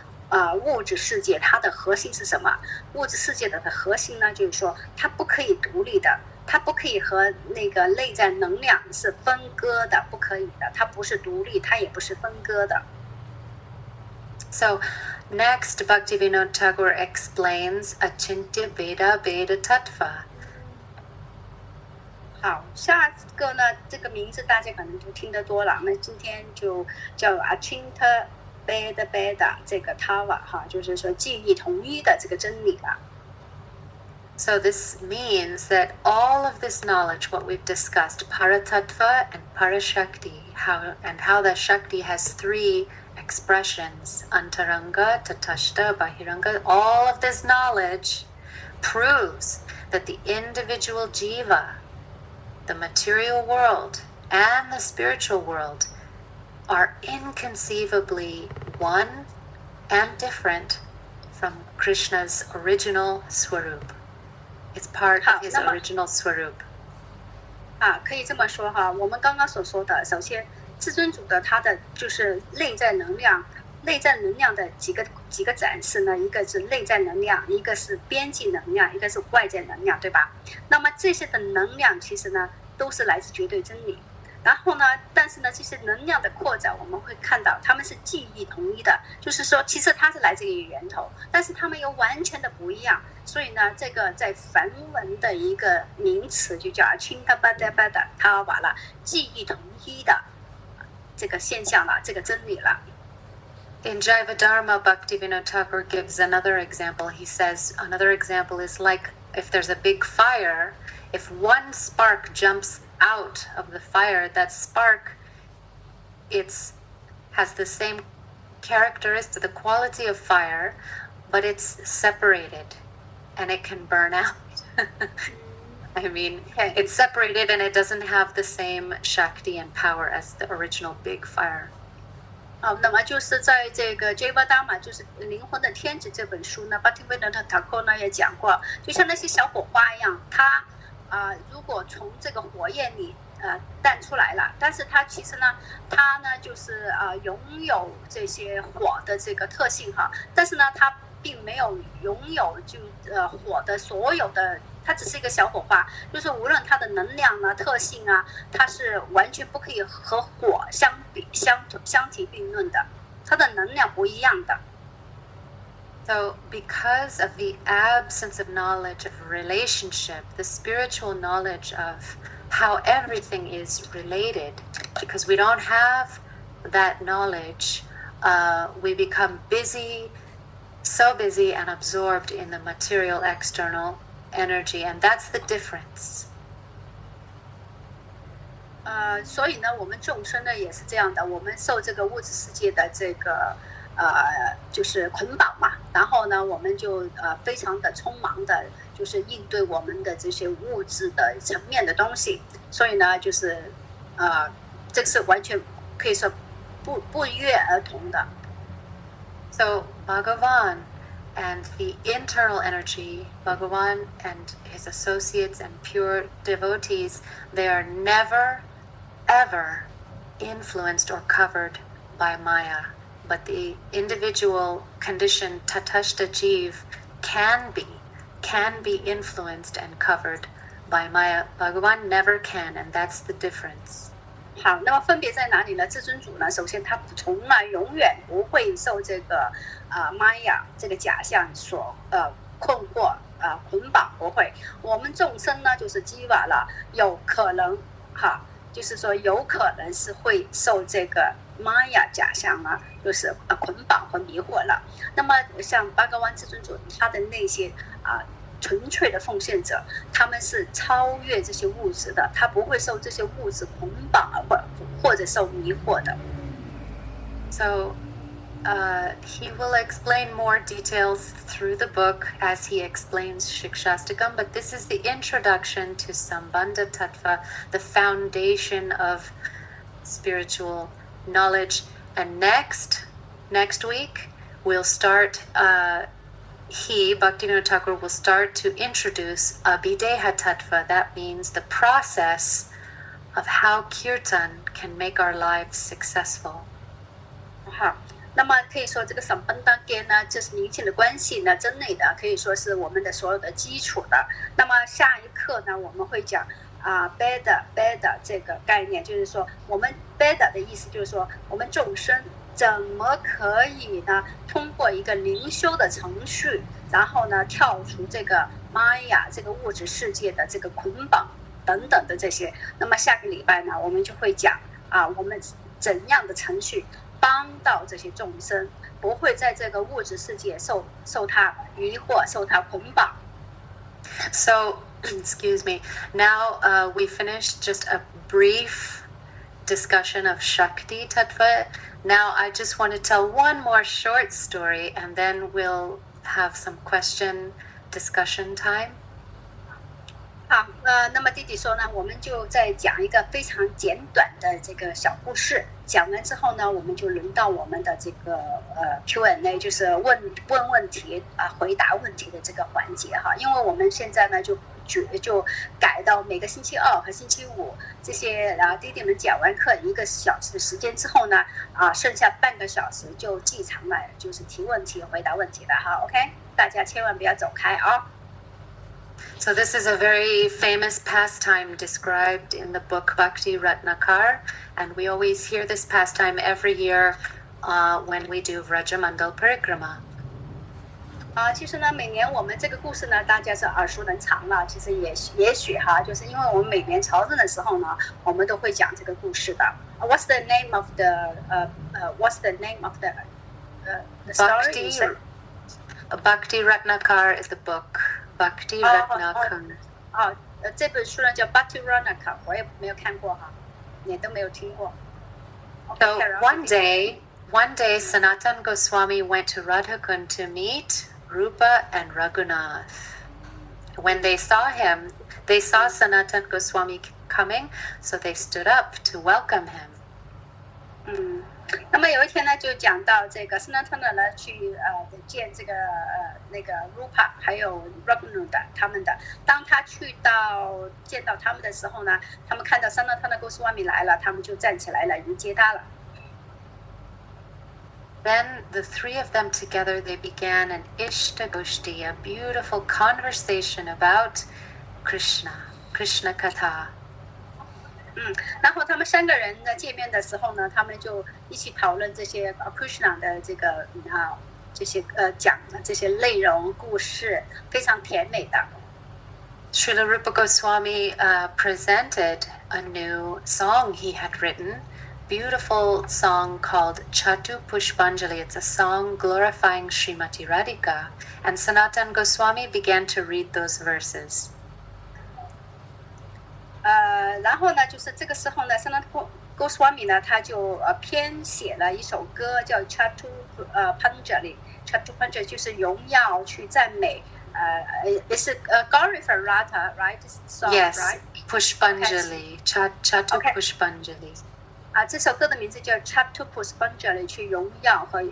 物质世界它的核心是什么？物质世界的核心呢，就是说它不可以独立的，它不可以和那个内在能量是分割的，不可以的，它不是独立，它也不是分割的。So next, Bhaktivinoda Thakur explains Achintya Veda Veda Tattva. 好，下个呢，这个名字大家可能就听得多了，那今天就叫 Achintya Veda 这个 Tattva 哈，就是说记忆统一的这个真理了。So this means that all of this knowledge, what we've discussed, Paratattva and Parashakti, how that Shakti has 3 expressions, Antaranga, Tatashta, Bahiranga, all of this knowledge proves that the individual jiva, the material world, and the spiritual world are inconceivably one and different from Krishna's original Swarup. It's part of his original Swarup. 可以这么说哈，我们刚刚所说的，首先至尊主的他的就是内在能量的几个展示呢，一个是内在能量，一个是边际能量，一个是外在能量，对吧？那么这些的能量其实呢都是来自绝对真理。然后呢，但是呢，这些能量的扩展，我们会看到它们是记忆统一的，就是说，其实它是来自于源头，但是它们又完全的不一样。所以呢，这个在梵文的一个名词就叫 Achintabadabada， 它把了记忆统一的这个现象了，这个真理了。In Jivadharma, Bhaktivinoda Thakur gives another example. He says another example is like if there's a big fire, if one spark jumps out of the fire, that spark has the same characteristic, the quality of fire, but it's separated and it can burn out. I mean, it's separated and it doesn't have the same Shakti and power as the original big fire. 那么就是在这个 Jivadharma 就是灵魂的天职这本书呢 Bhaktivinoda Thakur 呢也讲过，就像那些小火花一样，它如果从这个火焰里淡出来了，但是它其实呢，它呢就是拥有这些火的这个特性哈，但是呢它并没有拥有就火的所有的，它只是一个小火花，就是无论它的能量呢、特性啊，它是完全不可以和火相提并论的，它的能量不一样的。So, because of the absence of knowledge of relationship, the spiritual knowledge of how everything is related, because we don't have that knowledge, we become so busy and absorbed in the material external energy, and that's the difference. 所以呢，我们众生呢也是这样的，我们受这个物质世界的这个就是捆绑嘛，然后呢，我们就非常的匆忙的，就是应对我们的这些物质的层面的东西，所以呢，就是这是完全可以说不约而同的。So Bhagavan and the internal energy, Bhagavan and his associates and pure devotees, they are never, ever influenced or covered by Maya. But the individual conditioned Tatashta Jeev can be influenced and covered by Maya. Bhagavan never can, and that's the difference. 好，那么分别在哪里呢？至尊主呢，首先他从来永远不会受这个Maya 这个假象所困惑捆绑，不会。我们众生呢，就是基瓦了，有可能就是说有可能是会受这个Maya 假象呢，就是捆绑和迷惑了。那么像巴格湾至尊主，他的那些纯粹的奉献者，他们是超越这些物质的，他不会受这些物质捆绑或者受迷惑的。So, he will explain more details through the book as he explains Siksastakam, but this is the introduction to Sambandha Tattva, the foundation of spiritual knowledge. And next week, we'll start, Bhaktivinoda Thakur will start to introduce Abhideha Tattva. That means the process of how Kirtan can make our lives successful. 好，那么可以说这个Sambandha呢，这是灵性的关系呢，真理的，可以说是我们的所有的基础的。那么下一课呢，我们会讲Beda 这个概念，就是说我们 Beda 的意思就是说我们众生怎么可以呢通过一个灵修的程序，然后呢跳出这个Maya这个物质世界的这个捆绑等等的这些。那么下个礼拜呢，我们就会讲我们怎样的程序帮到这些众生，不会在这个物质世界受他迷惑，受他捆绑。So, excuse me. Now we finished just a brief discussion of Shakti Tattva. Now I just want to tell one more short story, and then we'll have some discussion time. 好，那么弟弟说呢，我们就再讲一个非常简短的这个小故事。讲完之后呢，我们就轮到我们的这个Q&A， 就是问问题回答问题的这个环节哈。因为我们现在呢就改到每个星期二和星期五这些弟弟们讲完课1个小时的时间之后呢，剩下半个小时就记长了，就是提问题、回答问题了哈。OK， 大家千万不要走开啊。So this is a very famous pastime described in the book Bhakti Ratnakar, and we always hear this pastime every year when we do Vrajamandal Parikrama. 其实呢，每年我们这个故事呢，大家是耳熟能详了。其实也许哈，就是因为我们每年朝圣的时候呢，我们都会讲这个故事的。What's the name of the What's the name of the story? Bhakti Ratnakar is the book. Bhakti Ratnakar. 这本书呢叫 Bhakti Ratnakar， 我也没有看过哈，也都没有听过。So one day, Sanatan Goswami went to Radhakund to meet Rupa and Raghunath. When they saw him, they saw Sanatan Goswami coming, so they stood up to welcome him. 那么有一天呢，就讲到这个 Sanatana 呢去见这个那个 Rupa 还有 Raghunath 他们的。当他见到他们的时候呢，他们看到 Sanatana Goswami 来了，他们就站起来了迎接他了。Then the three of them together, they began an Ishtagoshti, a beautiful conversation about Krishna Katha. 然后他们三个人呢见面的时候呢，他们就一起讨论这些 Krishna 的这个这些讲的这些内容故事，非常甜美的。Srila Rupa Goswami presented a new song he had written. Beautiful song called Chatu Pushpanjali. It's a song glorifying Srimati Radhika. And Sanatan Goswami began to read those verses. 然后呢，就是这个时候呢 ，Sanatan Goswami 呢，他就编写了一首歌，叫 Chatu Panjali。Chatu Panjali 就是荣耀去赞美，也是glorify Radha, right? Song, yes, right? Pushpanjali. Chatu Pushpanjali. 这首歌的名字叫 Chatu Pushpanjali， 去荣耀和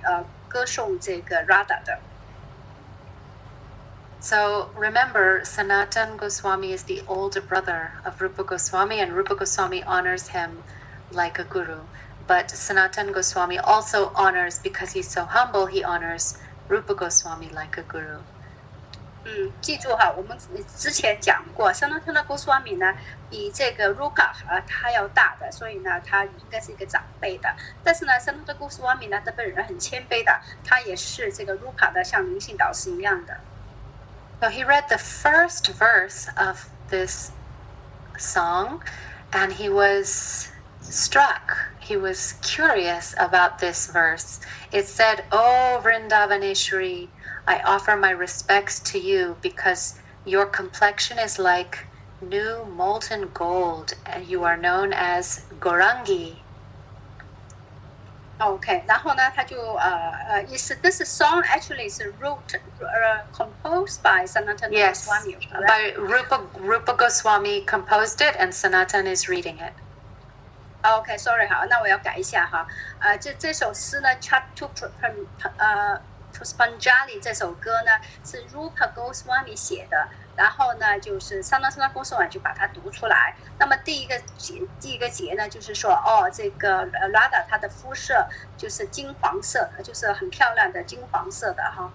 歌颂这个 Radha 的。So remember, Sanatan Goswami is the older brother of Rupa Goswami, and Rupa Goswami honors him like a guru. But Sanatan Goswami also honors, because he's so humble, he honors Rupa Goswami like a guru. 记住哈，我们之前讲过 ，Sanatana Goswami 呢比这个 Rupa 他要大的，所以呢他应该是一个长辈的。但是呢 ，Sanatana Goswami 呢他本人很谦卑的，他也是这个 Rupa 的，像灵性导师一样的。So he read the first verse of this song, and he was struck. He was curious about this verse. It said, "Oh Vrindavaneshwari, I offer my respects to you because your complexion is like new molten gold, and you are known as Gorangi." OK， 然后呢，他就意思 this song actually is composed by Sanatana Goswami. Yes, by Rupa Goswami composed it, and Sanatan is reading it. OK，sorry 好，那我要改一下哈。这首诗呢 ，Chatu Pushpanjali 这首歌呢是 Rupa Goswami 写的，然后呢就是 Sanatana Goswami 就把它读出来。那么第一个节呢就是说这个 Radha 她的肤色就是金黄色，就是很漂亮的金黄色的哈。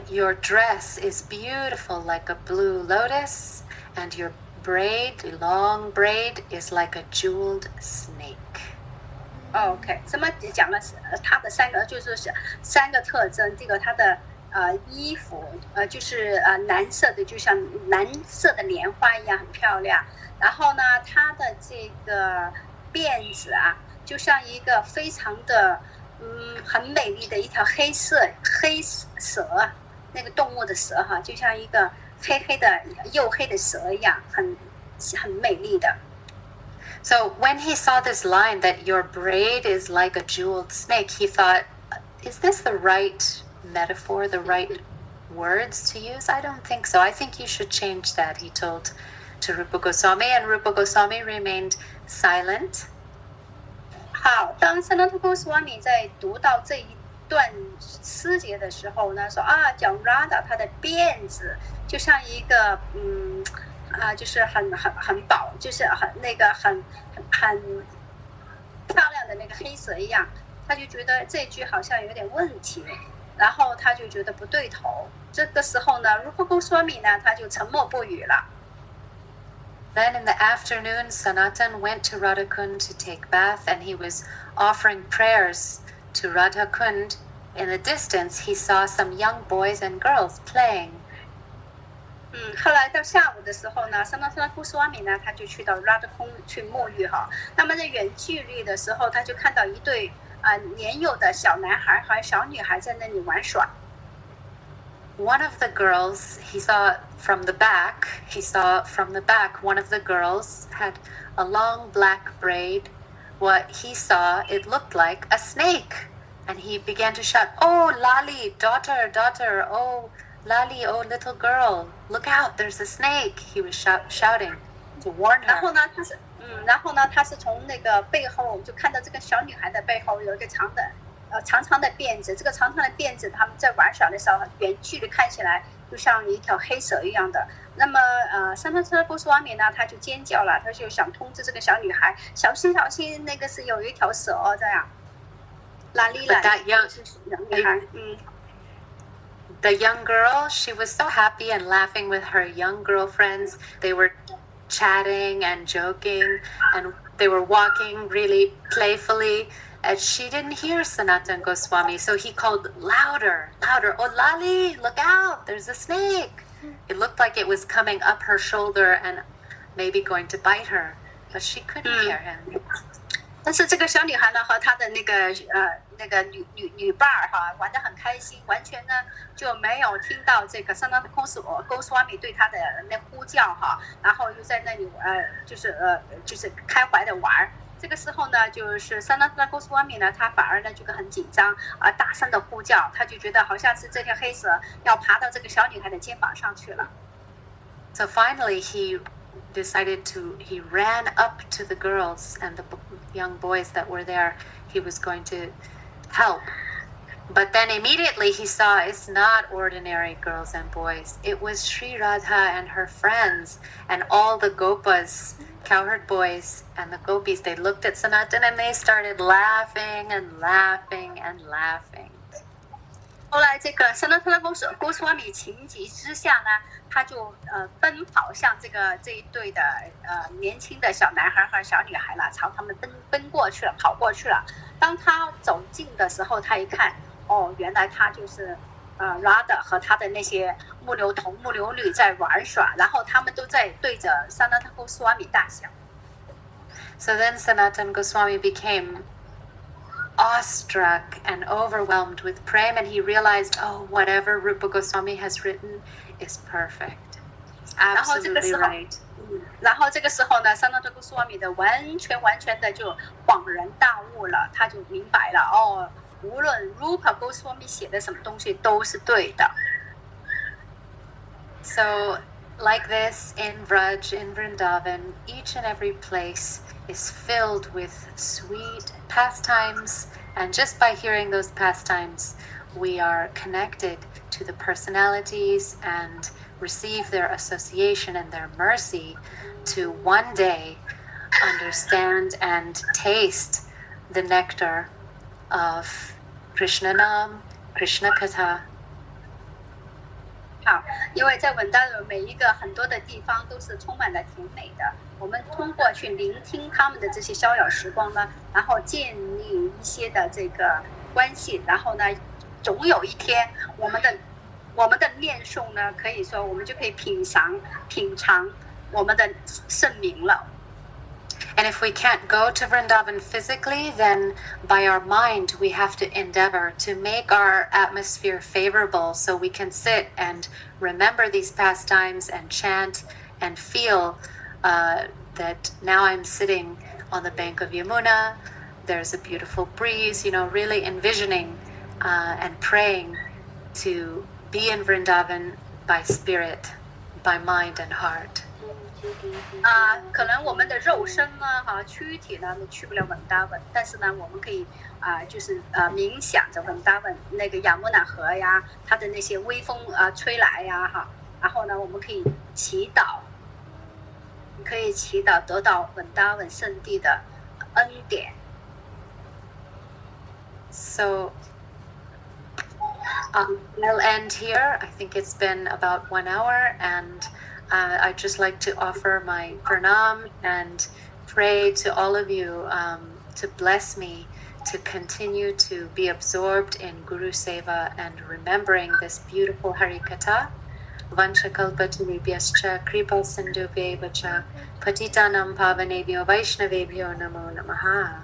Your dress is beautiful like a blue lotus, and your long braid is like a jeweled snake. OK， 这么讲了它的就是三个特征。这个它的衣服就是蓝色的，就像蓝色的莲花一样很漂亮。然后呢，它的这个辫子就像一个非常的很美丽的一条黑蛇，那个动物的蛇哈，就像一个黑黑的黝黑的蛇一样，很美丽的。So when he saw this line that your braid is like a jeweled snake, he thought, is this the right metaphor, the right words to use? I don't think so. I think you should change that, he told to Rupa Goswami, and Rupa Goswami remained silent. 好，当 Sanatana Goswami 在读到这一段诗节的时候呢，说讲 Radha 她的辫子就像一个就是很薄，就是很漂亮的那个黑蛇一样，他就觉得这句好像有点问题，然后他就觉得不对头。这个时候呢 Rupa Goswami 呢他就沉默不语了。Then in the afternoon, Sanatan went to Radhakund to take bath, and he was offering prayers to Radhakund. In the distance, he saw some young boys and girls playing. 后来到下午的时候呢 Sanatana Goswami 呢他就去到 Radhakund 去沐浴哈。那么在远距离的时候，他就看到一对年幼的小男孩和小女孩在那里玩耍。One of the girls he saw from the back, one of the girls had a long black braid. What he saw, it looked like a snake. And he began to shout, "Oh, Lali, daughter, daughter, oh, Lali, oh, little girl, look out, there's a snake." He was shouting to warn her. 然后呢他是从那个背后就看到这个小女孩的背后有一个长长的辫子，这个长长的辫子他们在玩耍的时候远距离看起来就像一条黑蛇一样的。那么Sanatana Goswami 呢他就尖叫了，他就想通知这个小女孩小心小心，那个是有一条蛇这样。But the young girl, she was so happy and laughing with her young girlfriends. They were chatting and joking, and they were walking really playfully. And she didn't hear Sanatana Goswami, so he called louder, louder. "Oh, Lali, look out, there's a snake." It looked like it was coming up her shoulder and maybe going to bite her, but she couldn't hear him. 但是这个小女孩呢和她的那个女伴儿哈玩得很开心，完全呢就没有听到这个Sanatana Goswami对她的那呼叫哈，然后又在那里就是开怀的玩。这个时候呢，就是Sanatana Goswami呢，他反而呢就很紧张大声的呼叫，他就觉得好像是这条黑蛇要爬到这个小女孩的肩膀上去了。So finally he ran up to the girls and the young boys that were there. He was going to help. But then immediately he saw it's not ordinary girls and boys. It was Sri Radha and her friends and all the gopas, cowherd boys and the gopis. They looked at Sanatan and they started laughing and laughing and laughing. 后来这个Sanatana Goswami情急之下呢，他就奔跑向这一对的年轻的小男孩和小女孩了，朝他们奔过去了，跑过去了。当他走近的时候，他一看，哦，原来他就是Radha 和他的那些木牛童木牛女在玩耍，然后他们都在对着Sanatana Goswami 大笑。So then Sanatana Goswami became awestruck and overwhelmed with prema, and he realized, oh, whatever Rupa Goswami has written is perfect. It's absolutely right. 然后这个时候呢，Sanatana Goswami 的完全的就恍然大悟了，他就明白了，哦，无论 Rupa Goswami 写的什么东西都是对的。So, like this, in Vraj, in Vrindavan, each and every place is filled with sweet pastimes, and just by hearing those pastimes, we are connected to the personalities and receive their association and their mercy to one day understand and taste the nectar of Krishna Nam, Krishna Katha. 好，因为在文旦每一个很多的地方都是充满了甜美的，我们通过去聆听他们的这些逍遥时光呢，然后建立一些的这个关系，然后呢，总有一天我们的念诵呢，可以说我们就可以品尝我们的圣名了。And if we can't go to Vrindavan physically, then by our mind we have to endeavor to make our atmosphere favorable so we can sit and remember these pastimes and chant and feel that now I'm sitting on the bank of Yamuna, there's a beautiful breeze, really envisioning and praying to be in Vrindavan by spirit, by mind and heart. 可能我们的肉身呢，躯体呢去不了文达文，但是呢，我们可以就是冥想着文达文那个雅穆纳河呀，它的那些微风吹来呀，然后呢，我们可以祈祷得到文达文圣地的恩典。So I'll end here. I think it's been about 1 hour, and I'd just like to offer my pranam and pray to all of you to bless me to continue to be absorbed in Guru Seva and remembering this beautiful Harikatha. Vanchakalpatarubhyascha kripa sindhubhyevacha patitanam pavanebhyo vaishnavebhyo namo namaha.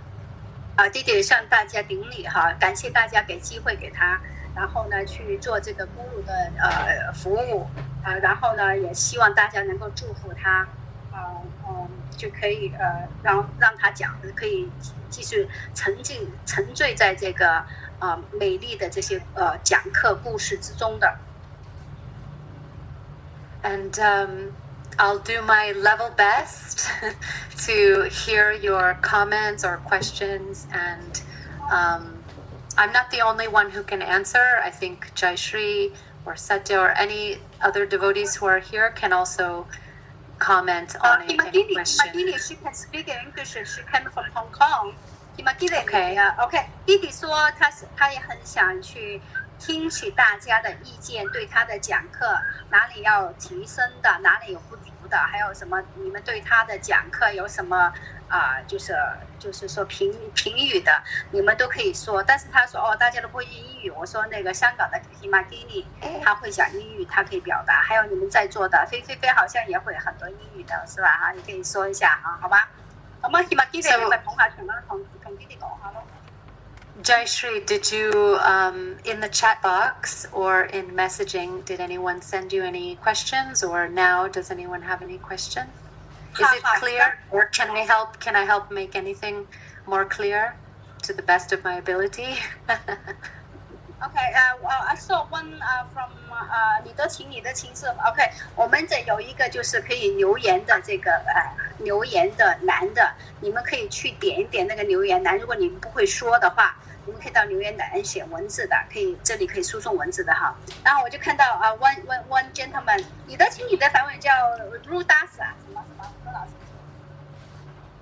弟弟向大家顶礼哈，感谢大家给机会给他，然后呢去做这个咕噜的服务然后呢也希望大家能够祝福他就可以让他讲可以继续沉醉在这个美丽的这些讲课故事之中的。And I'll do my level best to hear your comments or questions. And I'm not the only one who can answer. I think Jaishri or Satya or any other devotees who are here can also comment on any question. Himagini, she can speak English. She came from Hong Kong. Himagini, okay. 弟弟说他也很想去听取大家的意见，对他的讲课哪里要提升的，哪里有不足的，还有什么你们对他的讲课有什么就是说评语的，你们都可以说。但是他说大家都不会英语，我说那个香港的 Himagini 他会讲英语，他可以表达。还有你们在座的菲好像也会很多英语的，是吧？你可以说一下好吧？咁啊 Himagini 你咪捧下場啦，同弟弟講下咯。Jaishri, did you, in the chat box or in messaging, did anyone send you any questions, or now does anyone have any questions? Is it clear, or can I help make anything more clear to the best of my ability? Okay, I saw one from 你的情是 OK， 我们这有一个就是可以留言的这个留言的栏的，你们可以去点一点那个留言栏，如果你们不会说的话，你们可以到留言栏写文字的，这里可以输送文字的哈。然后我就看到one gentleman， 你的情梵文叫 Rudas 什么何老师？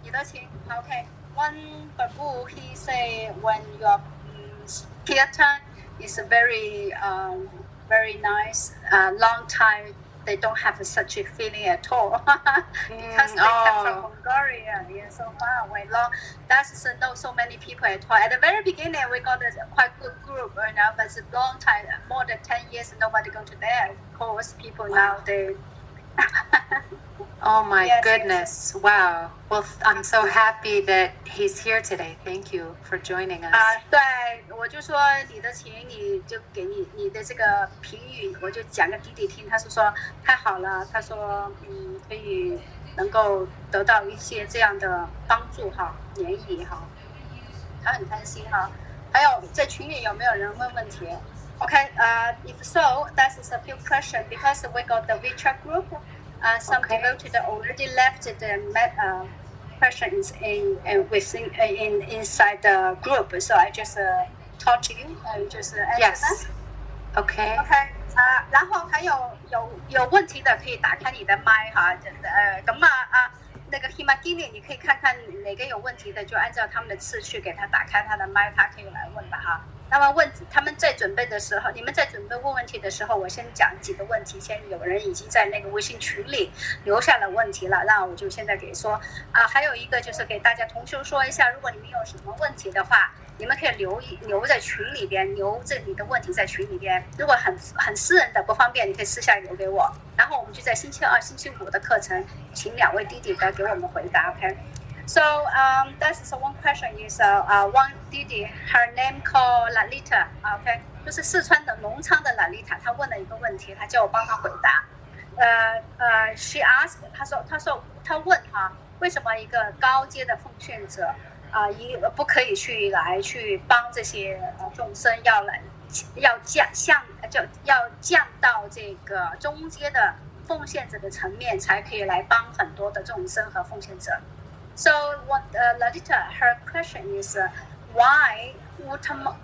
你的情 OK，one Babu he say when your kirtan is very nice. Long time they don't have such a feeling at all because they come from Mongolia, so far away. That's not so many people at all. At the very beginning, we got a quite good group, but it's a long time, more than 10 years, nobody go to there. Of course, people now they. Oh my goodness! Yes. Wow. Well, I'm so happy that he's here today. Thank you for joining us. 对，我就说你的情，你就给你的这个评语，我就讲给弟弟听。他说太好了，他说可以能够得到一些这样的帮助哈，联谊哈，他很开心哈。还有在群里有没有人问问题 ？Okay, if so, that is a few questions because we got the WeChat group. Some devoted already left the questions inside the group, so I just talk to you, just answer them. Okay. Okay. 然后还有问题的可以打开你的麦哈，咁那个 Himagini 你可以看看哪个有问题的，就按照他们的次序给他打开他的麦，他可以来问了哈。那么他们在准备的时候，你们在准备问问题的时候，我先讲几个问题。先有人已经在那个微信群里留下了问题了，那我就现在给说还有一个就是给大家同修说一下，如果你们有什么问题的话，你们可以留在群里边，留着你的问题在群里边。如果很私人的不方便，你可以私下留给我。然后我们就在星期二、星期五的课程，请2位弟弟来给我们回答 ，OK？So that's one question is one Didi, her name called Lalita, OK， 就是四川的隆昌的 Lalita， 她问了一个问题，她叫我帮她回答。She asked， 她问为什么一个高阶的奉献者不可以去帮这些众生，要降到这个中阶的奉献者的层面，才可以来帮很多的众生和奉献者。So what Lalita, her question is why Uttama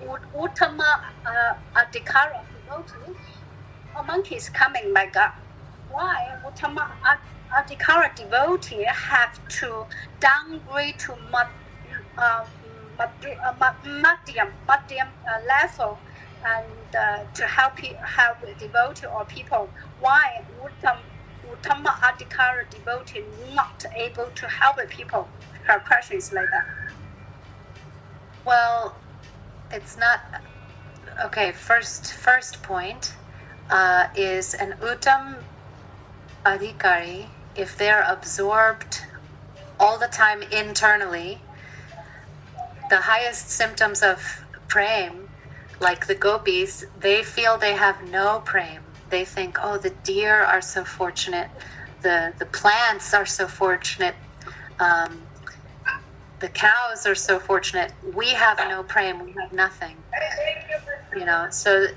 Adhikara devotee, a monkey is coming, my God. Why Uttama Adhikara devotee have to downgrade to medium level and to help devotee or people. Why Uttama Adhikara devotee not able to help people? Her question is like that. Well, it's not okay. First point is an Uttam Adhikari, if they're absorbed all the time internally, the highest symptoms of prem, like the gopis, they feel they have no prem. They think, oh, the deer are so fortunate, the plants are so fortunate, the cows are so fortunate. We have no prem, we have nothing. So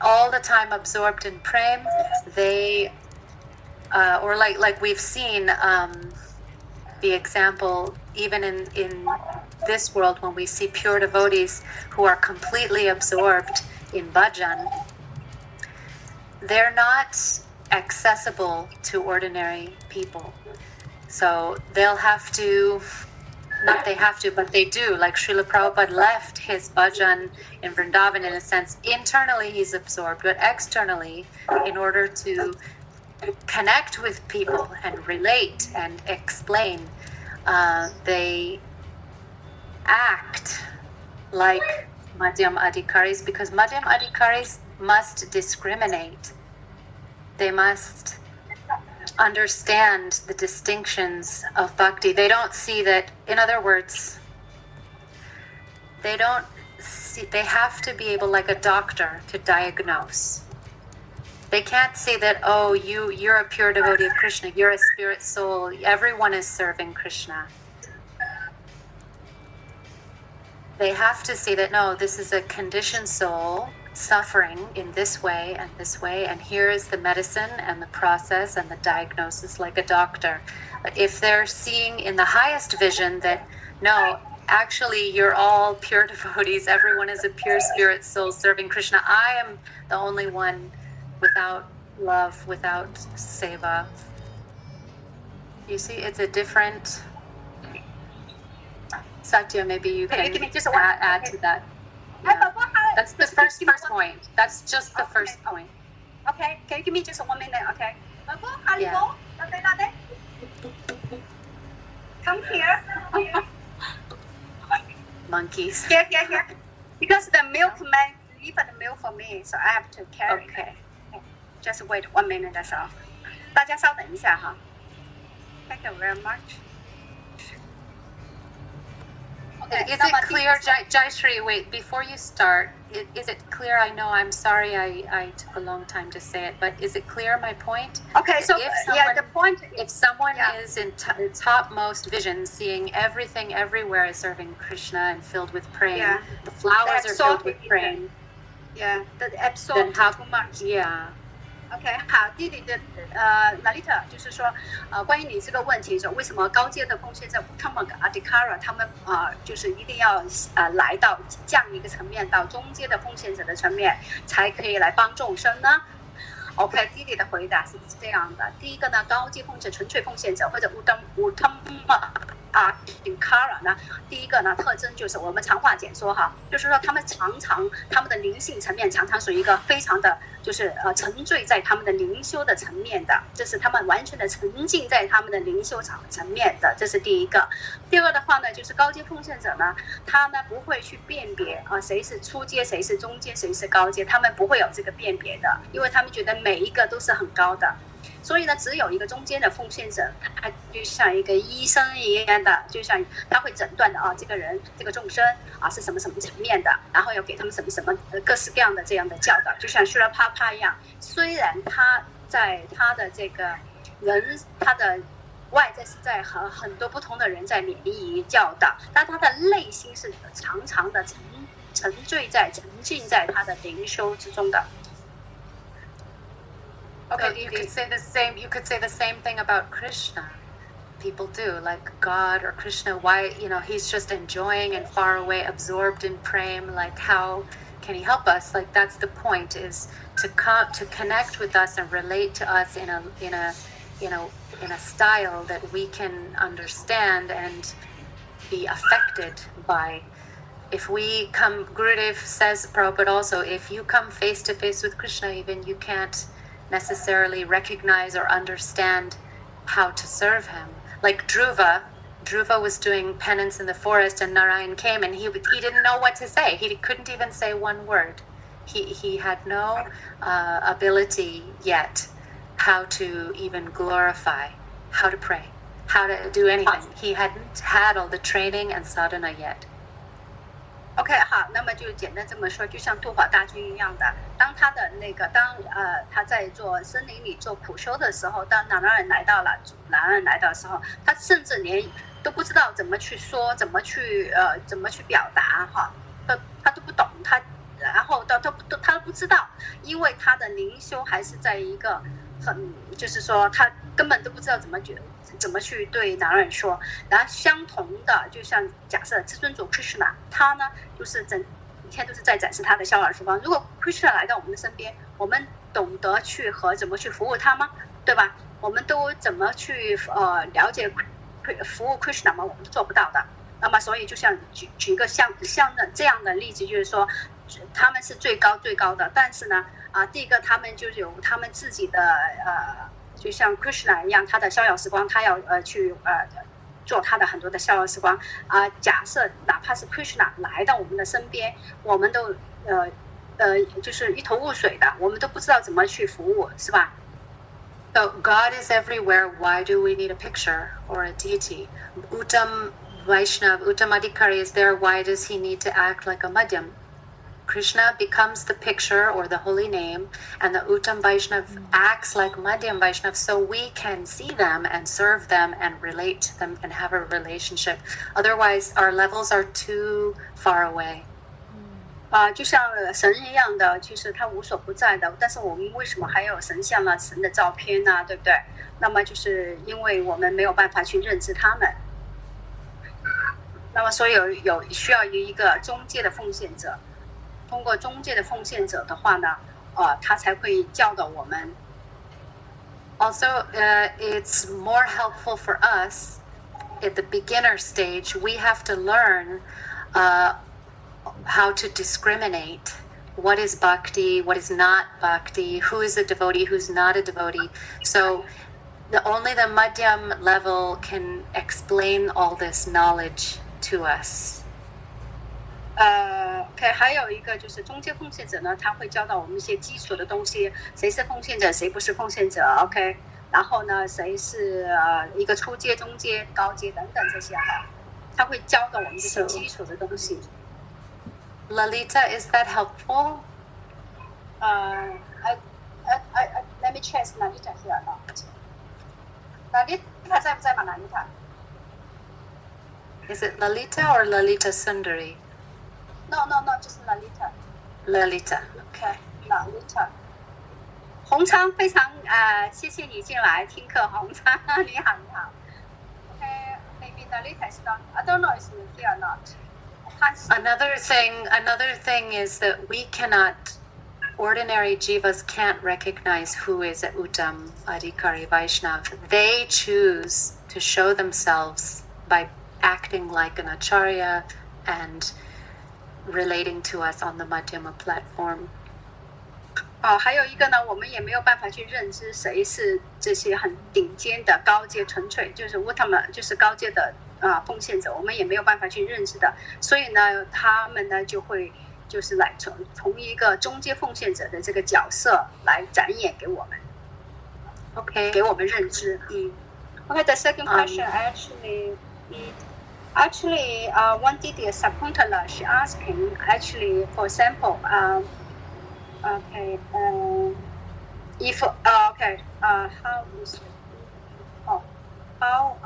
all the time absorbed in prem, they or like we've seen the example even in this world when we see pure devotees who are completely absorbed in bhajan, they're not accessible to ordinary people. So they'll have to, not they have to, but they do. Like Srila Prabhupada left his bhajan in Vrindavan, in a sense. Internally he's absorbed, but externally, in order to connect with people and relate and explain, they act like Madhyam Adhikaris, because Madhyam Adhikaris must discriminate. They must understand the distinctions of bhakti. They don't see that, in other words, they have to be able, like a doctor, to diagnose. They can't say that, oh, you're a pure devotee of Krishna, you're a spirit soul, everyone is serving Krishna. They have to say that, no, this is a conditioned soul suffering in this way, and here is the medicine and the process and the diagnosis, like a doctor. But if they're seeing in the highest vision that, no, actually you're all pure devotees, everyone is a pure spirit soul serving Krishna, I am the only one without love, without seva. You see, it's a different... Satya, maybe you can add to that. Yeah. That's the first point. That's just the first point. Okay, can you give me just 1 minute? Okay. Yeah. Come here. Monkeys. Here. Because the milkman leave the milk for me, so I have to carry. Okay. Just wait 1 minute, that's all. 大家稍等一下哈。Thank you very much. Okay, is it clear, Jayashree, wait, before you start, is it clear? I know, I'm sorry I took a long time to say it, but is it clear, my point? Okay, so the point... If someone is in topmost vision, seeing everything everywhere is serving Krishna and filled with prem, the flowers are filled with prem. Yeah, that absorb too much. Yeah. OK， 好，弟弟的Lalita 就是说，关于你这个问题，说为什么高阶的奉献者 Uttama Adhikara 他们就是一定要来到这样一个层面，到中阶的奉献者的层面，才可以来帮众生呢？ OK， 弟弟的回答是这样的：第一个呢，高阶奉献、纯粹奉献者或者 Uttama Adhikara 呢，第一个呢特征就是我们长话简说哈，就是说他们他们的灵性层面常常属于一个非常的，就是沉醉在他们的灵修的层面的，这是他们完全的沉浸在他们的灵修层面的，这是第一个。第二个的话呢，就是高阶奉献者呢，他呢不会去辨别谁是初阶，谁是中阶，谁是高阶，他们不会有这个辨别的，因为他们觉得每一个都是很高的。所以呢，只有一个中间的奉献者，他就像一个医生一样的，就像他会诊断的这个人这个众生是什么什么层面的，然后要给他们什么什么各式各样的这样的教导，就像 Srila Prabhupada 一样。虽然他在他的这个人，他的外在是在和很多不同的人在联谊教导，但他的内心是常常的沉浸在他的灵修之中的。Okay, you could say the same. You could say the same thing about Krishna. People do, like God or Krishna. Why, he's just enjoying and far away, absorbed in prem. Like, how can he help us? Like, that's the point: is to connect with us and relate to us in a style that we can understand and be affected by. if we come, Gurudev says, Prabhupada also, if you come face to face with Krishna, even you can't necessarily recognize or understand how to serve him. Like Dhruva was doing penance in the forest, and Narayan came, and he didn't know what to say. He couldn't even say one word. He had no ability yet how to even glorify, how to pray, how to do anything. He hadn't had all the training and sadhana yet. OK， 好，那么就简单这么说，就像度化大军一样的。当他在做森林里做苦修的时候，当南人来到的时候，他甚至连都不知道怎么去说，怎么去表达哈，他都不懂，然后他都不知道，因为他的灵修还是在一个就是说他根本都不知道怎么去对男人说。然后相同的，就像假设至尊主 Krishna， 他呢就是整天都是在展示他的逍遥时光。如果 Krishna 来到我们的身边，我们懂得怎么去服务他吗？对吧？我们都怎么去了解服务 Krishna 吗？我们都做不到的。那么所以就像举个像这样的例子，就是说他们是最高的，但是呢第一个他们就有他们自己的就像 Krishna 一样，他的逍遥时光，他要去做他的很多的逍遥时光假设哪怕是 Krishna 来到我们的身边，我们都就是一头雾水的，我们都不知道怎么去服务，是吧？So God is everywhere. Why do we need a picture or a deity? Uttam Vaishnav, Uttam Adhikari is there. Why does he need to act like a Madhyam? Krishna becomes the picture or the holy name, and the Uttam Vaishnav acts like Madhyam Vaishnav, so we can see them and serve them and relate to them and have a relationship. Otherwise, our levels are too far away. 就像神一样的，其实他无所不在的，但是我们为什么还有神像啊、神的照片啊，对不对？那么就是因为我们没有办法去认知他们。那么所以需要一个中介的奉献者，通过中介的奉献者的话呢，他才会教导我们。Also, it's more helpful for us at the beginner stage. We have to learn how to discriminate what is bhakti, what is not bhakti, who is a devotee, who's not a devotee. So only the madhyam level can explain all this knowledge to us. OK， 还有一个就是中介奉献者呢，他会教导我们一些基础的东西，谁是奉献者，谁不是奉献者 ，OK， 然后呢，谁是一个初阶、中阶、高阶等等这些哈，他会教导我们这些基础的东西。Lalita, is that helpful? Let me check Lalita here now. Lalita 在不在吗 ？Lalita? Is it Lalita or Lalita Sundari? No, just Lalita. Lalita. Okay, Lalita. 洪昌，非常谢谢你进来听课，洪昌，你好。Okay, maybe Lalita is not. I don't know if she's here or not. Another thing is that ordinary jivas can't recognize who is an Uttam Adhikari Vaishnav. They choose to show themselves by acting like an acharya and relating to us on the Madhyama platform. 还有一个呢，我们也没有办法去认知谁是这些很顶尖的高阶纯粹，就是 Uttama 就是高阶的奉献者，我们也没有办法去认识的，所以呢，他们呢就是来从一个中阶奉献者的这个角色来展演给我们 ，OK， 给我们认知。Okay, the second question actually, one Didi Sakuntala, she asking actually, for example, okay, if okay, how is how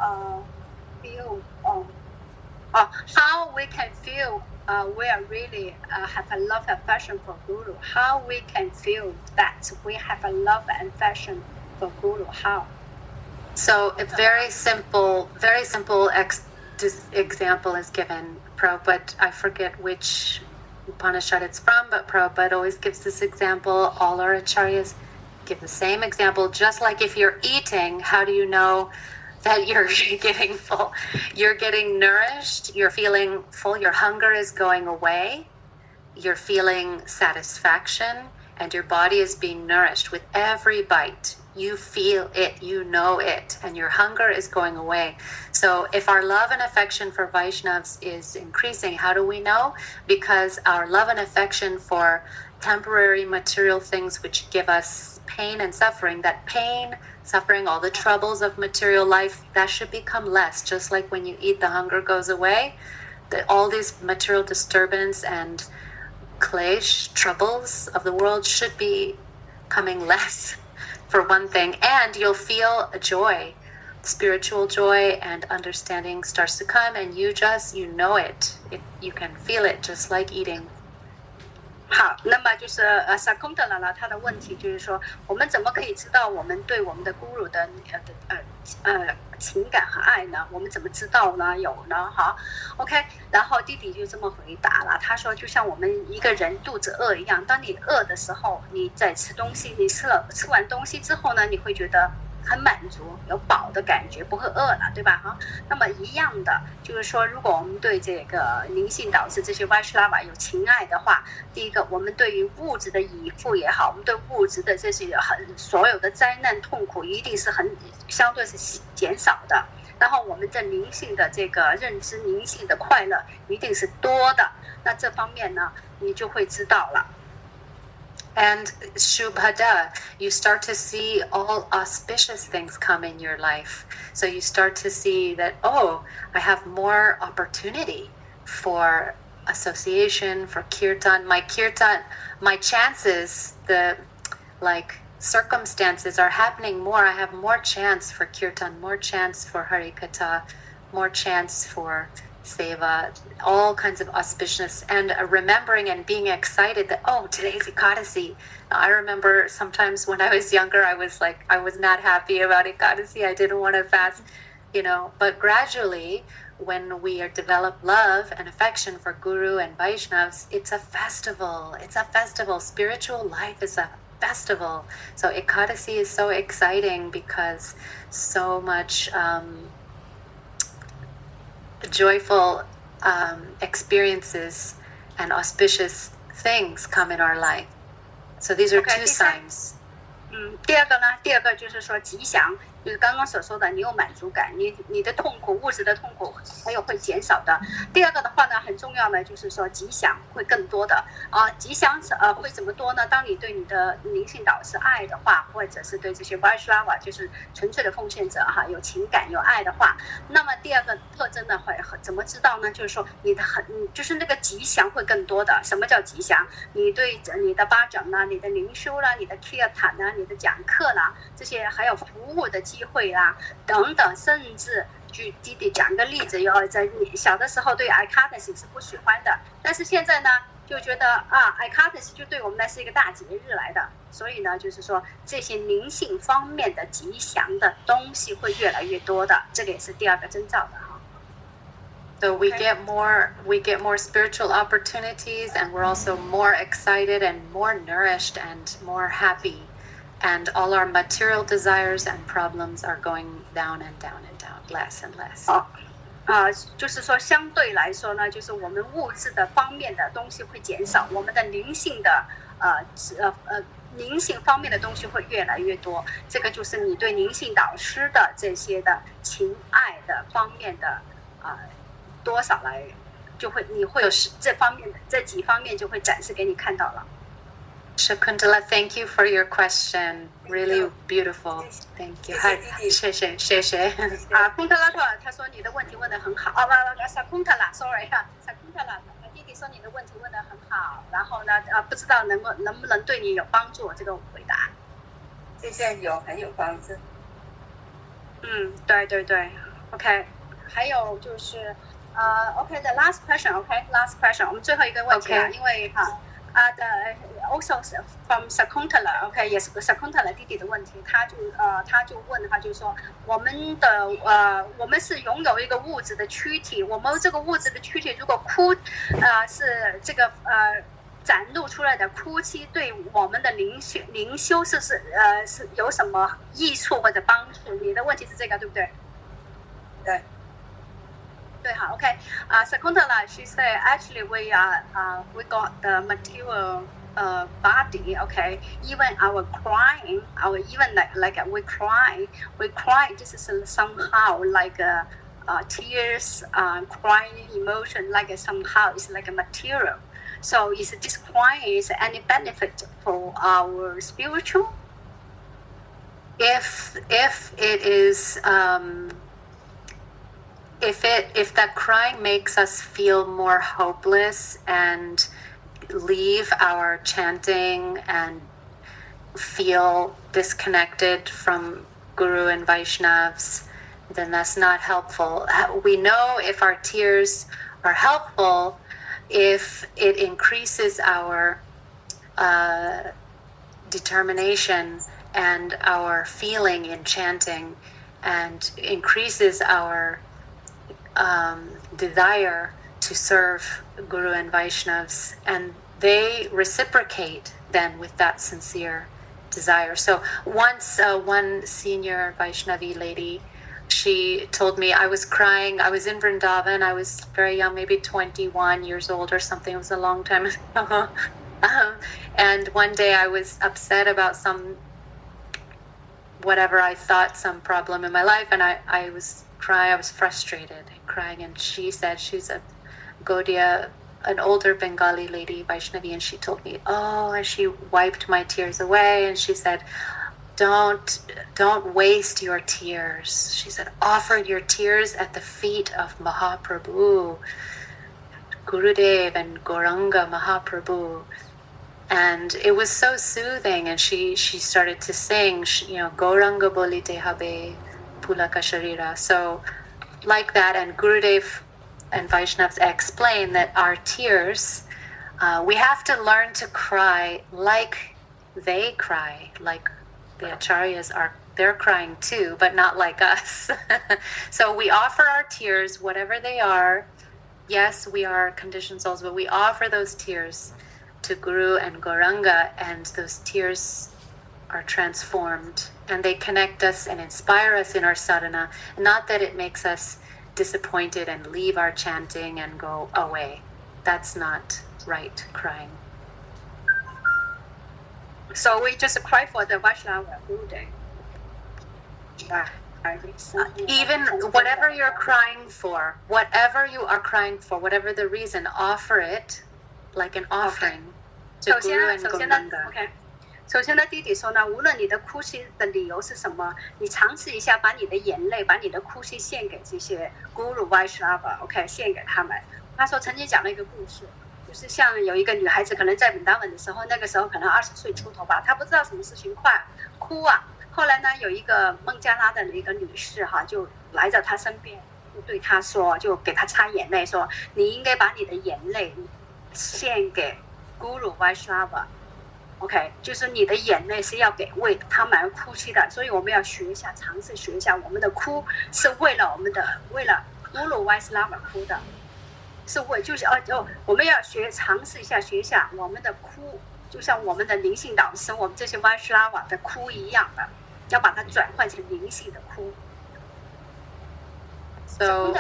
feel how we can feel we are really have a love and passion for Guru. How we can feel that we have a love and passion for Guru? How? So a very simple example is given. Prabhupada, I forget which Upanishad it's from, but Prabhupada always gives this example. All our acharyas give the same example. Just like if you're eating, how do you know that you're getting full. You're getting nourished. You're feeling full. Your hunger is going away. You're feeling satisfaction, and your body is being nourished with every bite. You feel it, you know it, and your hunger is going away. So if our love and affection for Vaishnavas is increasing, how do we know? Because our love and affection for temporary material things which give us pain and suffering, that pain, suffering, all the troubles of material life, that should become less. Just like when you eat, the hunger goes away. All these material disturbance and klesh, troubles of the world should be coming less, for one thing. And you'll feel a joy, spiritual joy, and understanding starts to come, and you know it. You can feel it just like eating. 好，那么就是Sakuntala 呢，他的问题就是说，我们怎么可以知道我们对我们的 guru 的情感和爱呢？我们怎么知道呢？有呢？好 ，OK。然后弟弟就这么回答了，他说，就像我们一个人肚子饿一样，当你饿的时候，你在吃东西，你吃完东西之后呢，你会觉得很满足，有饱的感觉，不会饿了，对吧？哈，那么一样的，就是说，如果我们对这个灵性导师这些 Vaishnava 有情爱的话，第一个，我们对于物质的依附也好，我们对物质的这些所有的灾难痛苦，一定是相对是减少的。然后我们的灵性的这个认知，灵性的快乐一定是多的。那这方面呢，你就会知道了。And Shubhada, you start to see all auspicious things come in your life. So you start to see that, oh, I have more opportunity for association, for kirtan. My chances, circumstances are happening more. I have more chance for kirtan, more chance for harikatha, more chance for seva, all kinds of auspiciousness, and remembering and being excited that, oh, today's Ekadasi. I remember sometimes when I was younger, I was not happy about Ekadasi. I didn't want to fast, but gradually, when we develop love and affection for Guru and Vaishnavas, it's a festival. It's a festival. Spiritual life is a festival. So Ekadasi is so exciting because so much joyful experiences and auspicious things come in our life. So these are two signs. 第二个就是说吉祥，就是刚刚所说的，你有满足感，你的痛苦，物质的痛苦还有会减少的。第二个的话呢，很重要呢，就是说吉祥会更多的吉祥会怎么多呢？当你对你的灵性导师爱的话，或者是对这些 Vaishnava 就是纯粹的奉献者有情感有爱的话，那么第二个特征呢会怎么知道呢？就是说就是那个吉祥会更多的。什么叫吉祥？你对你的巴掌啦，你的灵修啦，你的 kirtan 啦，你的讲课啦，这些还有服务的机会啦等等，甚至举弟弟讲个例子，在你小的时候对 Ekadasi 是不喜欢的，但是现在呢就觉得Ekadasi 就对我们来是一个大节日来的，所以呢就是说这些灵性方面的吉祥的东西会越来越多的，这个也是第二个征兆的So we get more spiritual opportunities, and we're also more excited and more nourished and more happy. And all our material desires and problems are going down and down and down, less and less. 就是说相对来说呢，就是我们物质的方面的东西会减少，我们的灵性的灵性方面的东西会越来越多。这个就是你对灵性导师的这些的情爱的方面的多少来，你会有这方面的这几方面就会展示给你看到了。Shakuntala, thank you for your question. Really beautiful. Thank you. 谢谢。昆特拉特他说你的问题问得很好。Sakuntala, sorry Sakuntala， 弟弟说你的问题问得很好，然后呢不知道能不能对你有帮助这个回答。谢谢，很有帮助。对 ，OK。还有就是OK the last question，last question， 我们最后一个问题因为also from Sakuntala， 也是 Sakuntala 弟弟的问题，他就问的话就是说，我们是拥有一个物质的躯体，我们这个物质的躯体如果是这个展露出来的哭泣，对我们的灵修是有什么益处或者帮助？你的问题是这个对不对？对。对，好 ，OK，Sakuntala, she said actually we got the material body, okay. Even our crying, even like we cry just somehow like tears, crying emotion like somehow it's like a material. So is this crying is any benefit for our spiritual? If it is if that crying makes us feel more hopeless and leave our chanting and feel disconnected from Guru and Vaishnavas, then that's not helpful. We know if our tears are helpful if it increases our determination and our feeling in chanting and increases our desire to serve Guru and Vaishnavas, and they reciprocate then with that sincere desire. So once one senior Vaishnavi lady, she told me, I was crying, I was in Vrindavan, I was very young, maybe 21 years old or something, it was a long time ago. And one day I was upset about whatever I thought, some problem in my life, and I was crying, I was frustrated, crying, and she said, she's a Gaudiya, an older Bengali lady, Vaishnavi, and she told me, and she wiped my tears away, and she said, don't waste your tears. She said, offer your tears at the feet of Mahaprabhu, Gurudev and Gauranga Mahaprabhu. And it was so soothing, and she started to sing, Gauranga bolite habe pulaka sharira. So like that, and Gurudev and Vaishnavas explain that our tears, we have to learn to cry like they cry, like the acharyas they're crying too, but not like us. So we offer our tears, whatever they are. Yes, we are conditioned souls, but we offer those tears to Guru and Gauranga, and those tears are transformed, and they connect us and inspire us in our sadhana. Not that it makes us disappointed and leave our chanting and go away. That's not right crying. So we just cry for the Vaishnava Gurudev. Even whatever you're crying for, whatever you are crying for, whatever the reason, offer it like an offering to Guru and Gauranga. Okay. 首先呢，弟弟说呢，无论你的哭泣的理由是什么，你尝试一下把你的眼泪、把你的哭泣献给这些 Guru Vaishnava，OK， 献给他们。他说曾经讲了一个故事，就是像有一个女孩子，可能在Vrindavan的时候，那个时候可能20岁出头吧，她不知道什么事情快哭啊。后来呢，有一个孟加拉的一个女士哈，就来到她身边，就对她说，就给她擦眼泪，说你应该把你的眼泪献给 Guru Vaishnava。OK， 就是你的眼泪是要给为他们而哭泣的，所以我们要学一下，尝试学一下，我们的哭是为了Guru Vaishnava 哭的，是就是我们要尝试一下学一下我们的哭，就像我们的灵性导师，我们这些 Vaishnava 的哭一样的，要把它转换成灵性的哭。So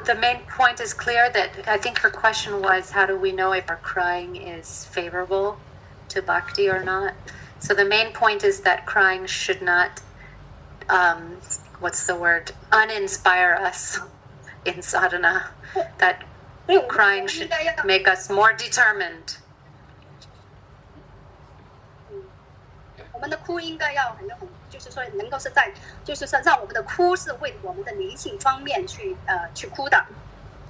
the main point is clear that I think her question was, how do we know if our crying is favorable to bhakti or not? So the main point is that crying should not, uninspire us in sadhana. That crying should make us more determined. 我们的哭应该要就是说能够是在，就是说让我们的哭是为我们的灵性方面去哭的，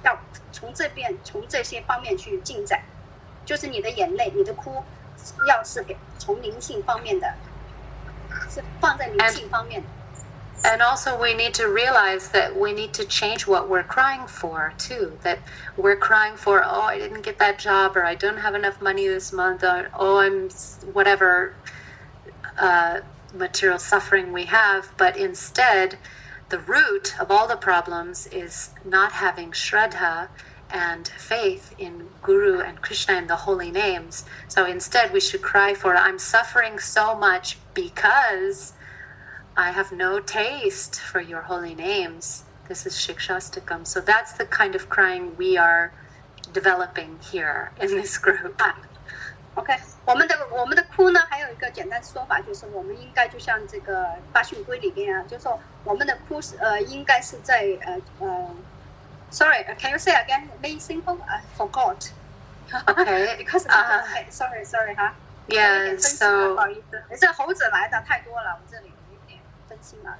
要从这些方面去进展，就是你的眼泪、你的哭，要是从灵性方面的，是放在灵性方面的。And also we need to realize that we need to change what we're crying for too. That we're crying for, I didn't get that job, or I don't have enough money this month, or I'm whatever material suffering we have. But instead, the root of all the problems is not having shraddha and faith in Guru and Krishna and the holy names. So instead we should cry for, I'm suffering so much because I have no taste for your holy names. This is Siksastakam. So that's the kind of crying we are developing here in this group. OK， 我们的哭呢，还有一个简单说法，就是我们应该就像这个八训规里边啊，就是说我们的哭是应该是在Sorry, can you say again? Main simple? I forgot. Okay. Because sorry 哈。Yeah. So 不好意思，这猴子来的太多了，我这里有一点分心了。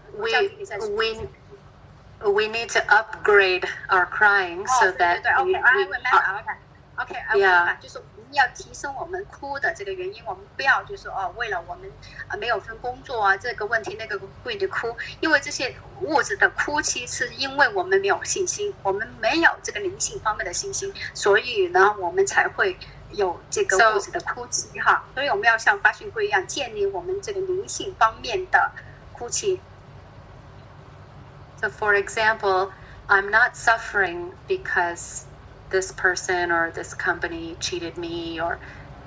we need to upgrade our crying so that I remember. OK, I remember. 就是我们要提升我们哭的这个原因，我们不要就是说为了我们没有份工作啊这个问题那个贵的哭，因为这些物质的哭泣是因为我们没有信心，我们没有这个灵性方面的信心，所以呢我们才会有这个物质的哭泣哈。所以我们要像八训规一样，建立我们这个灵性方面的哭泣。So for example, I'm not suffering because this person or this company cheated me, or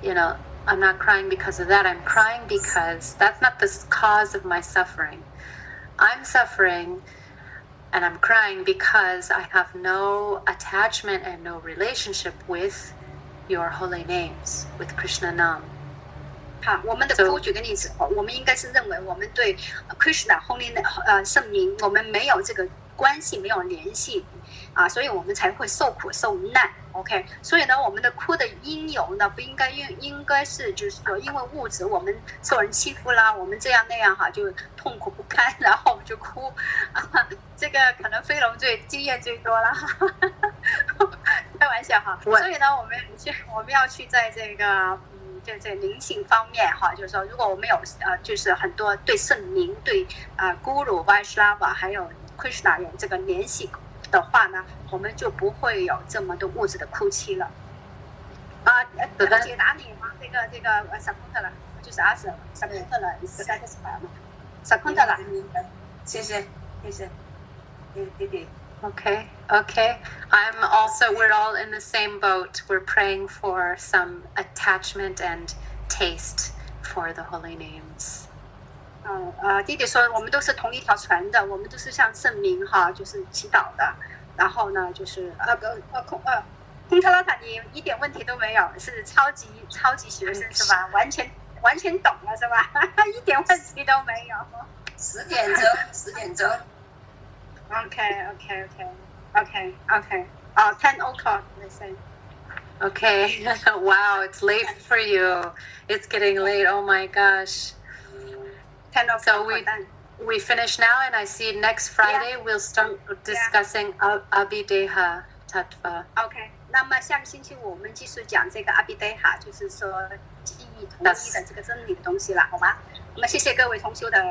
I'm not crying because of that. I'm crying because that's not the cause of my suffering. I'm suffering and I'm crying because I have no attachment and no relationship with your holy names, with Krishna Nam. 好，我们的哭，举个例子，我们应该是认为我们对 Krishna Holy 圣名，我们没有这个关系，没有联系啊，所以我们才会受苦受难。OK， 所以呢，我们的哭的因由呢，不应该应该是就是说，因为物质我们受人欺负啦，我们这样那样哈，就痛苦不堪，然后我们就哭。这个可能飞龙经验最多了，开玩笑哈。所以呢，我们要去在这个。就这灵性方面哈，就是说，如果我们有就是很多对圣名、对Guru、Vaishnava 还有 Krishna 有这个联系的话呢，我们就不会有这么多物质的哭泣了。解答你吗？这个Sakuntala了，就是阿舍Sakuntala了，你大概是白吗？Sakuntala了，谢谢，弟弟。Okay. We're all in the same boat. We're praying for some attachment and taste for the holy names. 弟弟说我们都是同一条船的，我们都是向圣名哈，就是祈祷的。然后呢，就是空特拉塔，你一点问题都没有，是超级学生是吧？完全懂了是吧？一点问题都没有。10点钟。Okay. 10 o'clock, they say. Okay. Wow, it's late for you. It's getting late. Oh my gosh. 10 o'clock. So we finish now, and I see next Friday we'll start discussing Abhideha Tattva. Okay. 那么下个星期五我们继续讲这个 Abhideha， 就是说记忆统一的这个真理的东西了，好吗？那么谢谢各位同修的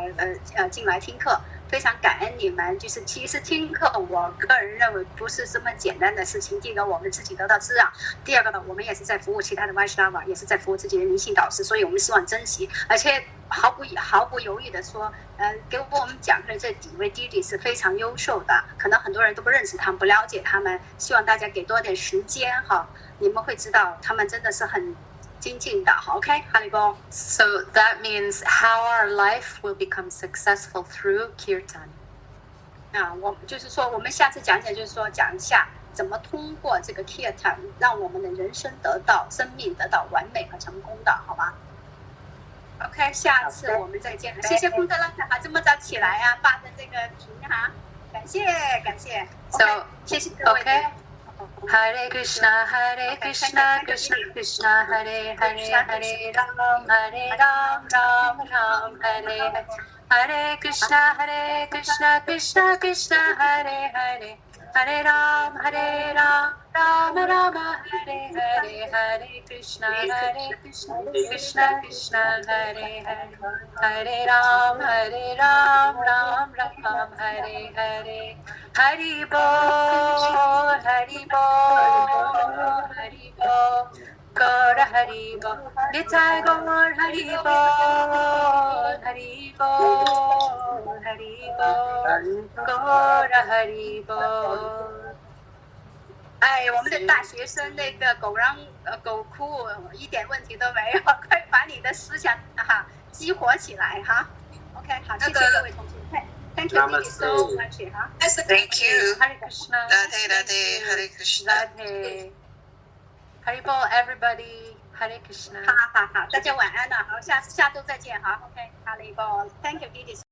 进来听课。非常感恩你们，就是其实听课，我个人认为不是这么简单的事情。第一个，我们自己得到滋养；第二个呢，我们也是在服务其他的 Vaishnava， 也是在服务自己的灵性导师，所以我们希望珍惜，而且毫不犹豫的说，给我们讲课的这几位弟弟是非常优秀的，可能很多人都不认识他们，不了解他们，希望大家给多点时间哈，你们会知道他们真的是很精进的。OK， 哈利波。So that means how our life will become successful through kirtan. 我就是说，我们下次讲一下怎么通过这个 kirtan 让我们的人生生命得到完美和成功的，好吧 ？OK， 下次我们再见了。谢谢空德拉塔哈，这么早起来啊，霸占这个屏哈，感谢。So 谢谢各位。Okay. Hare Krishna, Krishna Krishna, Hare Hare, Hare Ram, Ram Ram, Hare Hare. Hare Krishna, Krishna Krishna, Hare Hare, Hare Ram, Ram Ram, Hare Hare. Hare Krishna, Krishna Krishna, Hare Hare, Hare Ram, Ram Ram, Hare Hare. Hari Bol, Hari Bol, Hari Bol, Gaur Hari Bol, Nitai Gaur Hari Bol, Hari Bol, Hari Bol, Gaur Hari Bol. 我们的大学生那个狗哭一点问题都没有，快把你的思想激活起来哈。OK， 好，谢谢各位同学。Thank you, Didi, so much. 好 Thank you. Hare Krishna. Radhe, Hare Krishna. Radhe. Haribol, everybody. Hare Krishna. 好，大家晚安了。好，下周再见。好 ，OK， 好了，一波。Thank you, Didi.